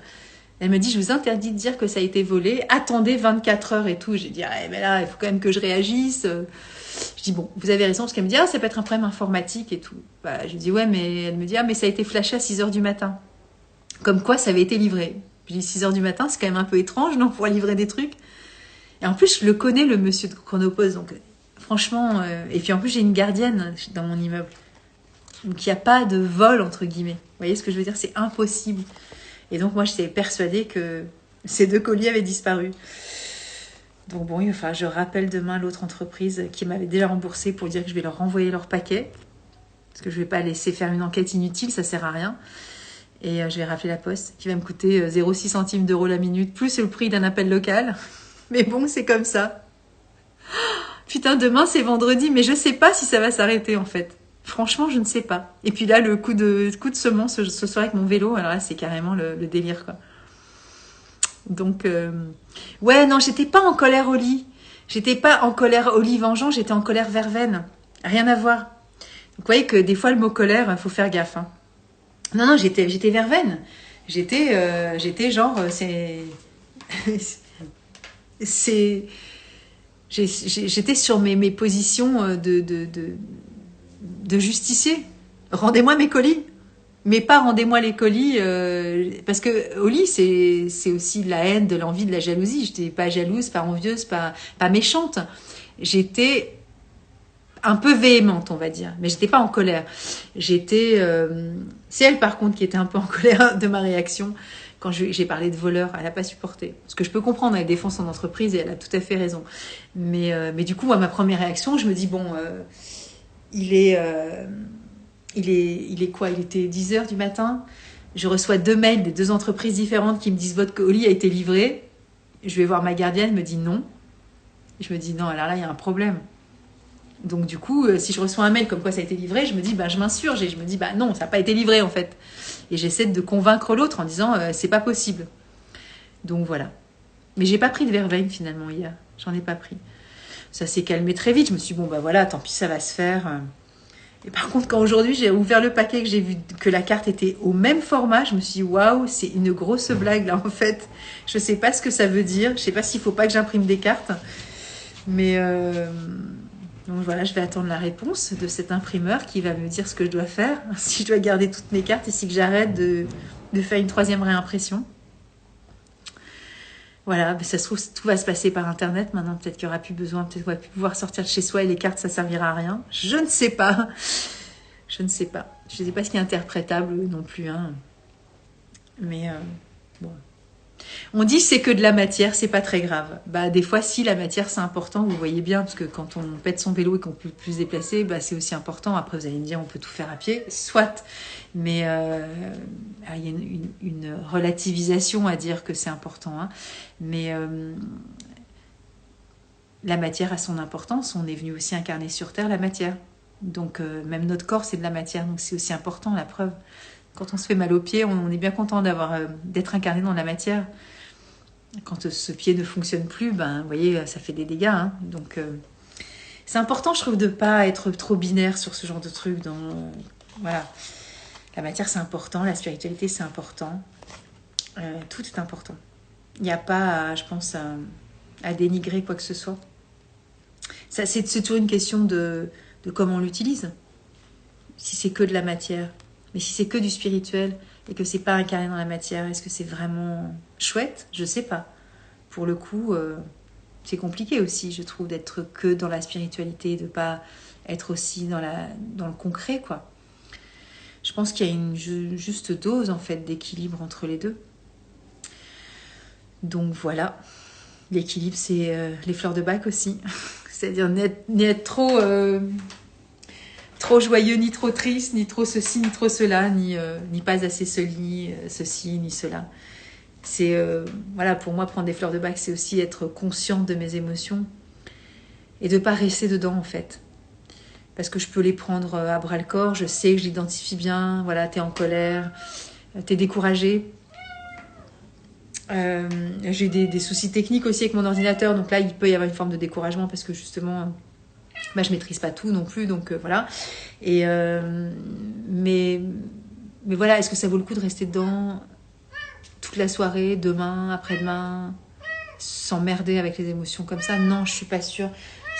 [SPEAKER 1] Elle m'a dit, je vous interdis de dire que ça a été volé. Attendez 24 heures et tout. J'ai dit, mais là, il faut quand même que je réagisse. Je dis, bon, vous avez raison. Parce qu'elle me dit, ça peut être un problème informatique et tout. Je lui dis, ouais, mais elle me dit, mais ça a été flashé à 6 heures du matin. Comme quoi, ça avait été livré. Je dis, 6 heures du matin, c'est quand même un peu étrange, non, pour livrer des trucs. Et en plus, je le connais, le monsieur de Chronopost. Donc, franchement, et puis en plus, j'ai une gardienne dans mon immeuble. Donc, il n'y a pas de vol, entre guillemets. Vous voyez ce que je veux dire? C'est impossible. Et donc, moi, j'étais persuadée que ces 2 colis avaient disparu. Donc, bon, enfin, je rappelle demain l'autre entreprise qui m'avait déjà remboursé pour dire que je vais leur renvoyer leur paquet. Parce que je ne vais pas laisser faire une enquête inutile, ça ne sert à rien. Et je vais rappeler la poste, qui va me coûter 0,6 centimes d'euros la minute, plus le prix d'un appel local. Mais bon, c'est comme ça. Putain, demain, c'est vendredi, mais je ne sais pas si ça va s'arrêter, en fait. Franchement, je ne sais pas. Et puis là, le coup de semence ce soir avec mon vélo, alors là, c'est carrément le délire, quoi. Donc, ouais, non, j'étais pas en colère au lit. J'étais pas en colère au lit vengeant, j'étais en colère verveine. Rien à voir. Donc, vous voyez que des fois, le mot colère, il faut faire gaffe. Hein. Non, j'étais verveine. J'étais genre, c'est... J'étais sur mes positions de justicier. Rendez-moi mes colis. Mais pas rendez-moi les colis, parce que au lit, c'est aussi de la haine, de l'envie, de la jalousie. J'étais pas jalouse, pas envieuse, pas méchante. J'étais un peu véhémente, on va dire, mais j'étais pas en colère. C'est elle par contre qui était un peu en colère de ma réaction quand j'ai parlé de voleur. Elle a pas supporté. Ce que je peux comprendre, elle défend son entreprise et elle a tout à fait raison. Mais du coup, moi, ma première réaction, je me dis bon, il est il est quoi? Il était 10 h du matin. Je reçois 2 mails des 2 entreprises différentes qui me disent votre colis a été livré. Je vais voir ma gardienne, elle me dit non. Je me dis non, alors là, il y a un problème. Donc du coup, si je reçois un mail comme quoi ça a été livré, je me dis, bah, je m'insurge et je me dis, bah non, ça n'a pas été livré en fait. Et j'essaie de convaincre l'autre en disant, c'est pas possible. Donc voilà. Mais j'ai pas pris de verveine finalement hier. J'en ai pas pris. Ça s'est calmé très vite. Je me suis dit, bon, bah voilà, tant pis, ça va se faire. Et par contre, quand aujourd'hui j'ai ouvert le paquet, que j'ai vu que la carte était au même format, je me suis dit, waouh, c'est une grosse blague là en fait. Je sais pas ce que ça veut dire. Je sais pas s'il faut pas que j'imprime des cartes. Mais donc voilà, je vais attendre la réponse de cet imprimeur qui va me dire ce que je dois faire, si je dois garder toutes mes cartes et si que j'arrête de faire une 3e réimpression. Voilà, mais ça se trouve, tout va se passer par Internet. Maintenant, peut-être qu'il n'y aura plus besoin, peut-être qu'on va plus pouvoir sortir de chez soi et les cartes, ça servira à rien. Je ne sais pas. Je ne sais pas. Je ne sais pas ce qui est interprétable non plus. Hein. Mais bon. On dit c'est que de la matière, c'est pas très grave. Bah des fois si la matière c'est important, vous voyez bien, parce que quand on pète son vélo et qu'on peut plus se déplacer, bah c'est aussi important. Après vous allez me dire on peut tout faire à pied, soit. Mais il y a une relativisation à dire que c'est important. Hein. Mais la matière a son importance. On est venu aussi incarner sur Terre la matière. Donc même notre corps c'est de la matière, donc c'est aussi important la preuve. Quand on se fait mal aux pieds, on est bien content d'être incarné dans la matière. Quand ce pied ne fonctionne plus, ben, vous voyez, ça fait des dégâts. Hein. Donc, c'est important, je trouve, de ne pas être trop binaire sur ce genre de truc. Voilà. La matière, c'est important. La spiritualité, c'est important. Tout est important. Il n'y a pas, je pense, à dénigrer quoi que ce soit. Ça, c'est toujours une question de comment on l'utilise. Si c'est que de la matière, mais si c'est que du spirituel et que c'est pas incarné dans la matière, est-ce que c'est vraiment chouette? Je sais pas. Pour le coup, c'est compliqué aussi, je trouve, d'être que dans la spiritualité, de pas être aussi dans le concret, quoi. Je pense qu'il y a une juste dose, en fait, d'équilibre entre les deux. Donc voilà. L'équilibre, c'est les fleurs de bac aussi. C'est-à-dire ni être trop joyeux, ni trop triste, ni trop ceci, ni trop cela, ni pas assez ceci, ni cela. C'est, voilà, pour moi, prendre des fleurs de bac, c'est aussi être consciente de mes émotions et de ne pas rester dedans, en fait. Parce que je peux les prendre à bras-le-corps, je sais que je l'identifie bien, voilà, t'es en colère, t'es découragé. J'ai des soucis techniques aussi avec mon ordinateur, donc là, il peut y avoir une forme de découragement parce que justement... Bah, je maîtrise pas tout non plus, donc voilà. Et mais voilà, est-ce que ça vaut le coup de rester dedans toute la soirée, demain, après-demain, s'emmerder avec les émotions comme ça? Non, je suis pas sûre.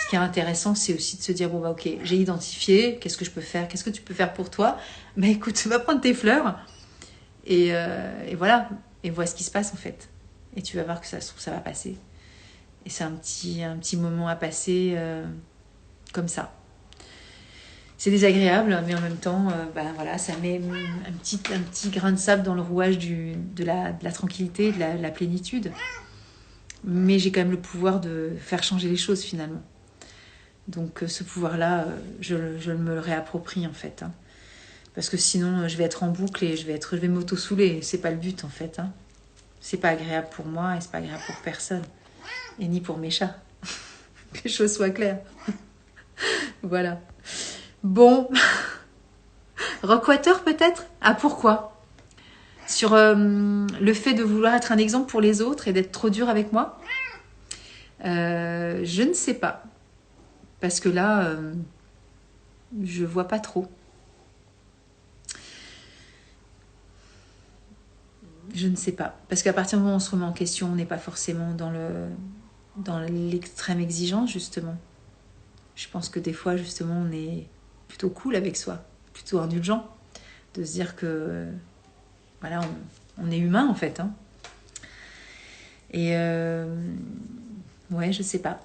[SPEAKER 1] Ce qui est intéressant, c'est aussi de se dire bon bah ok, j'ai identifié, qu'est-ce que je peux faire, qu'est-ce que tu peux faire pour toi? Bah écoute, va prendre tes fleurs et voilà, et vois ce qui se passe en fait. Et tu vas voir que ça se trouve ça va passer. Et c'est un petit moment à passer. Comme ça. C'est désagréable, mais en même temps, voilà, ça met un petit grain de sable dans le rouage de la tranquillité, de la plénitude. Mais j'ai quand même le pouvoir de faire changer les choses finalement. Donc ce pouvoir-là, je me le réapproprie en fait. Hein. Parce que sinon, je vais être en boucle et je vais m'auto-saouler. C'est pas le but en fait. Hein. C'est pas agréable pour moi et c'est pas agréable pour personne. Et ni pour mes chats. Que les choses soient claires. Voilà. Bon. Rockwater peut-être? Ah pourquoi? Sur le fait de vouloir être un exemple pour les autres et d'être trop dur avec moi? Je ne sais pas. Parce que là, je vois pas trop. Je ne sais pas. Parce qu'à partir du moment où on se remet en question, on n'est pas forcément dans dans l'extrême exigence, justement. Je pense que des fois, justement, on est plutôt cool avec soi, plutôt indulgent, de se dire que, voilà, on est humain, en fait. Hein. Et, ouais, je sais pas.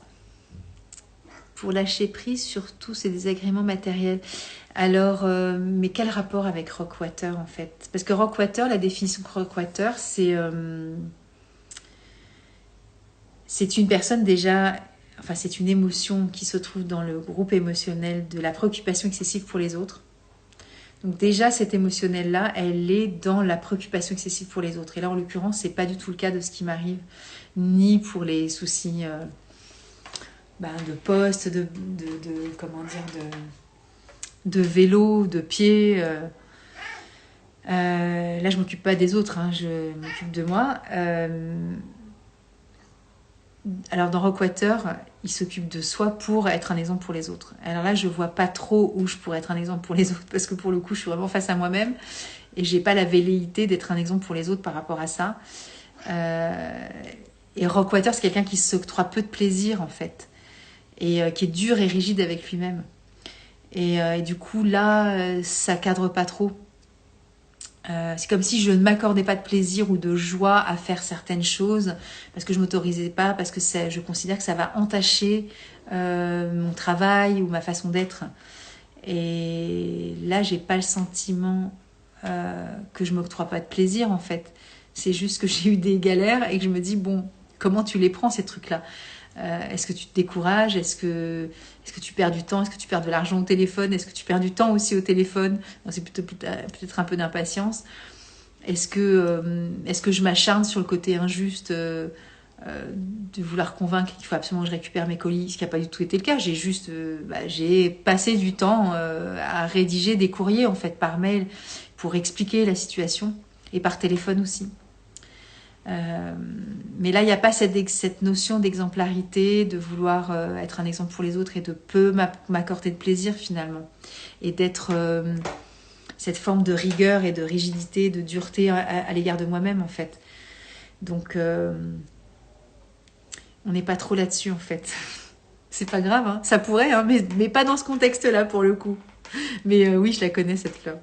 [SPEAKER 1] Pour lâcher prise sur tous ces désagréments matériels. Alors, mais quel rapport avec Rockwater, en fait? Parce que Rockwater, la définition de Rockwater, c'est une personne déjà... Enfin, c'est une émotion qui se trouve dans le groupe émotionnel de la préoccupation excessive pour les autres. Donc déjà, cette émotionnelle-là, elle est dans la préoccupation excessive pour les autres. Et là, en l'occurrence, c'est pas du tout le cas de ce qui m'arrive, ni pour les soucis de poste, comment dire, de vélo, de pied. Là, je m'occupe pas des autres, hein, je m'occupe de moi. Alors dans Rockwater, il s'occupe de soi pour être un exemple pour les autres. Alors là, je vois pas trop où je pourrais être un exemple pour les autres, parce que pour le coup, je suis vraiment face à moi-même et j'ai pas la velléité d'être un exemple pour les autres par rapport à ça. Et Rockwater, c'est quelqu'un qui s'octroie peu de plaisir en fait, et qui est dur et rigide avec lui-même. Et du coup, là, ça cadre pas trop. C'est comme si je ne m'accordais pas de plaisir ou de joie à faire certaines choses parce que je m'autorisais pas, parce que je considère que ça va entacher mon travail ou ma façon d'être. Et là, j'ai pas le sentiment que je m'octroie pas de plaisir en fait. C'est juste que j'ai eu des galères et que je me dis bon, comment tu les prends ces trucs-là? Est-ce que tu te décourages? Est-ce que tu perds du temps? Est-ce que tu perds de l'argent au téléphone? Est-ce que tu perds du temps aussi au téléphone? C'est peut-être un peu d'impatience. Est-ce que je m'acharne sur le côté injuste de vouloir convaincre qu'il faut absolument que je récupère mes colis, ce qui n'a pas du tout été le cas. J'ai passé du temps à rédiger des courriers en fait par mail pour expliquer la situation et par téléphone aussi. Mais là, il n'y a pas cette notion d'exemplarité, de vouloir être un exemple pour les autres et de peu m'accorder de plaisir finalement. Et d'être cette forme de rigueur et de rigidité, de dureté à l'égard de moi-même en fait. Donc, on n'est pas trop là-dessus en fait. C'est pas grave, hein. Ça pourrait, hein, mais pas dans ce contexte-là pour le coup. Mais oui, je la connais cette fleur.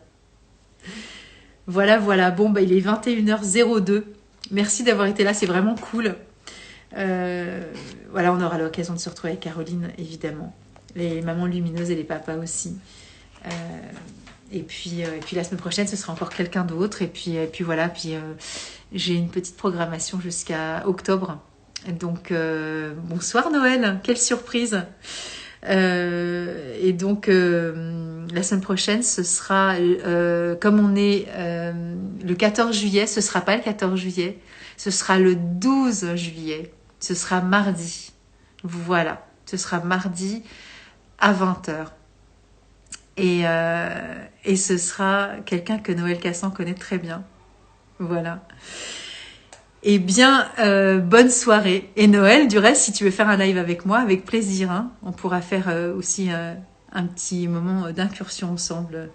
[SPEAKER 1] Voilà. Bon, il est 21h02. Merci d'avoir été là, c'est vraiment cool. Voilà, on aura l'occasion de se retrouver avec Caroline, évidemment. Les mamans lumineuses et les papas aussi. Et puis la semaine prochaine, ce sera encore quelqu'un d'autre. Et puis voilà, j'ai une petite programmation jusqu'à octobre. Donc, bonsoir Noël, quelle surprise! Et donc, la semaine prochaine, ce sera, comme on est le 14 juillet, ce sera pas le 14 juillet, ce sera le 12 juillet, ce sera mardi. Voilà, ce sera mardi à 20h. Et ce sera quelqu'un que Noël Cassan connaît très bien. Voilà. Eh bien, bonne soirée. Et Noël, du reste, si tu veux faire un live avec moi, avec plaisir. Hein. On pourra faire aussi un petit moment d'incursion ensemble.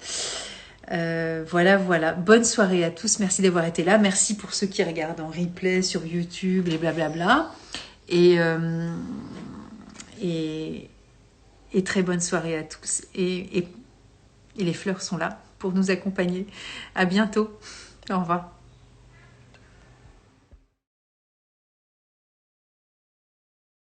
[SPEAKER 1] Voilà. Bonne soirée à tous. Merci d'avoir été là. Merci pour ceux qui regardent en replay sur YouTube et blablabla. Et très bonne soirée à tous. Et les fleurs sont là pour nous accompagner. À bientôt. Au revoir.